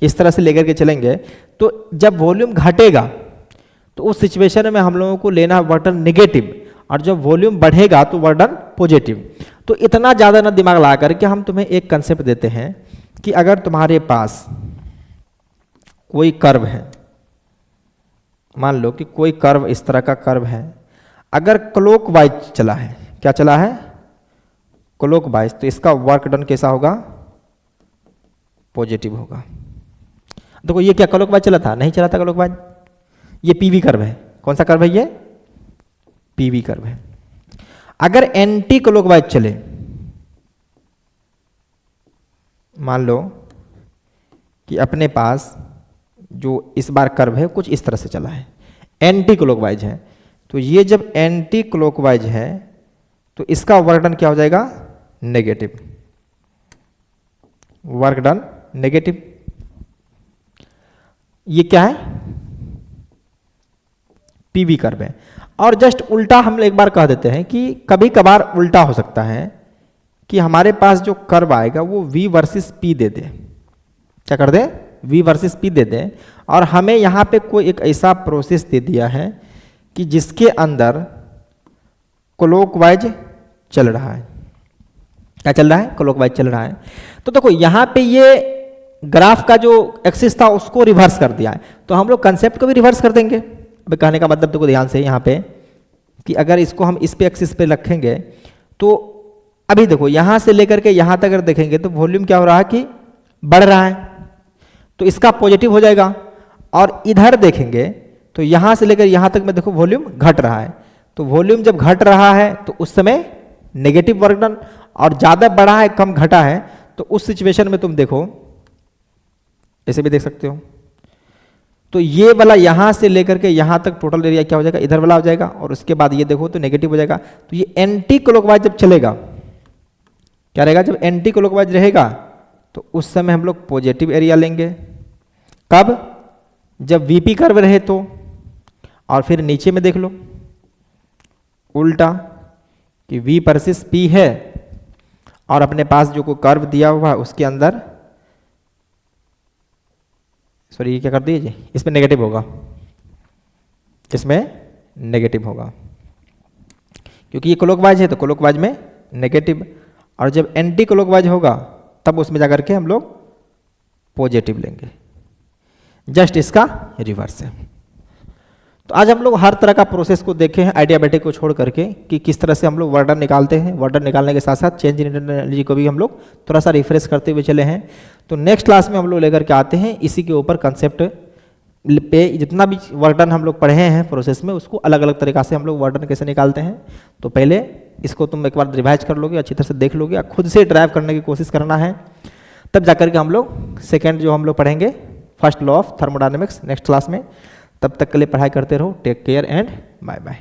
[SPEAKER 1] इस तरह से लेकर के चलेंगे तो जब वॉल्यूम घटेगा तो उस सिचुएशन में हम लोगों को लेना है वर्क डन नेगेटिव, और जब वॉल्यूम बढ़ेगा तो वर्क डन पॉजिटिव। तो इतना ज़्यादा ना दिमाग ला करके हम तुम्हें एक कंसेप्ट देते हैं कि अगर तुम्हारे पास कोई कर्व है, मान लो कि कोई कर्व इस तरह का कर्व है, अगर क्लॉकवाइज चला है, क्या चला है? क्लॉकवाइज, तो इसका वर्क डन कैसा होगा? पॉजिटिव होगा। देखो ये क्या क्लॉकवाइज चला था? नहीं चला था क्लॉकवाइज। ये पीवी कर्व है। कौन सा कर्व है? ये पीवी कर्व है। अगर एंटी क्लॉकवाइज चले, मान लो कि अपने पास जो इस बार कर्व है कुछ इस तरह से चला है, एंटी क्लॉकवाइज है, तो ये जब एंटी क्लॉकवाइज है तो इसका वर्क डन क्या हो जाएगा? नेगेटिव। Work done negative. ये क्या है? पीवी कर्व है। और जस्ट उल्टा हम एक बार कह देते हैं कि कभी कभार उल्टा हो सकता है कि हमारे पास जो कर्व आएगा वो V वर्सेस P दे दे। क्या कर दे? V वर्सेस P दे दे। और हमें यहाँ पे कोई एक ऐसा प्रोसेस दे दिया है कि जिसके अंदर क्लॉकवाइज चल रहा है। क्या चल रहा है? क्लॉकवाइज चल रहा है। तो देखो यहाँ पे ये ग्राफ का जो एक्सिस था उसको रिवर्स कर दिया है, तो हम लोग कंसेप्ट को भी रिवर्स कर देंगे। अब कहने का मतलब देखो ध्यान से यहाँ पे कि अगर इसको हम इस पे एक्सिस पे रखेंगे तो अभी देखो यहाँ से लेकर के यहाँ तक अगर देखेंगे तो वॉल्यूम क्या हो रहा है कि बढ़ रहा है, तो इसका पॉजिटिव हो जाएगा। और इधर देखेंगे तो यहाँ से लेकर यहाँ तक में देखो वॉल्यूम घट रहा है, तो वॉल्यूम जब घट रहा है तो उस समय नेगेटिव वर्क डन, और ज़्यादा बढ़ा है कम घटा है तो उस सिचुएशन में तुम देखो ऐसे भी देख सकते हो। तो ये वाला यहाँ से लेकर के यहाँ तक टोटल एरिया क्या हो जाएगा? इधर वाला हो जाएगा। और उसके बाद ये देखो तो नेगेटिव हो जाएगा। तो ये एंटी क्लॉकवाइज जब चलेगा, क्या रहेगा? जब एंटी क्लॉकवाइज रहेगा तो उस समय हम लोग पॉजिटिव एरिया लेंगे। कब? जब वीपी कर्व रहे तो। और फिर नीचे में देख लो उल्टा कि V वर्सेस P है और अपने पास जो कोई कर्व दिया हुआ है उसके अंदर, सॉरी ये क्या कर दीजिए, इसमें नेगेटिव होगा, इसमें नेगेटिव होगा क्योंकि ये क्लॉकवाइज है तो क्लॉकवाइज में नेगेटिव, और जब एंटी क्लॉकवाइज होगा तब उसमें जाकर के हम लोग पॉजिटिव लेंगे। जस्ट इसका रिवर्स है। तो आज हम लोग हर तरह का प्रोसेस को देखे हैं आइडियाबैटिक को छोड़ करके कि किस तरह से हम लोग वर्क डन निकालते हैं। वर्क डन निकालने के साथ साथ चेंज इन एनर्जी को भी हम लोग थोड़ा सा रिफ्रेश करते हुए चले हैं। तो नेक्स्ट क्लास में हम लोग लेकर के आते हैं इसी के ऊपर कंसेप्ट पे जितना भी वर्क डन हम लोग पढ़े हैं प्रोसेस में, उसको अलग अलग तरीक़ा से हम लोग वर्क डन कैसे निकालते हैं। तो पहले इसको तुम एक बार रिवाइज कर लोगे, अच्छी तरह से देख लोगे, खुद से ड्राइव करने की कोशिश करना है, तब जाकर के हम लोग सेकेंड जो हम लोग पढ़ेंगे first law of thermodynamics next class में। तब तक के लिए पढ़ाई करते रहो। Take care and bye bye.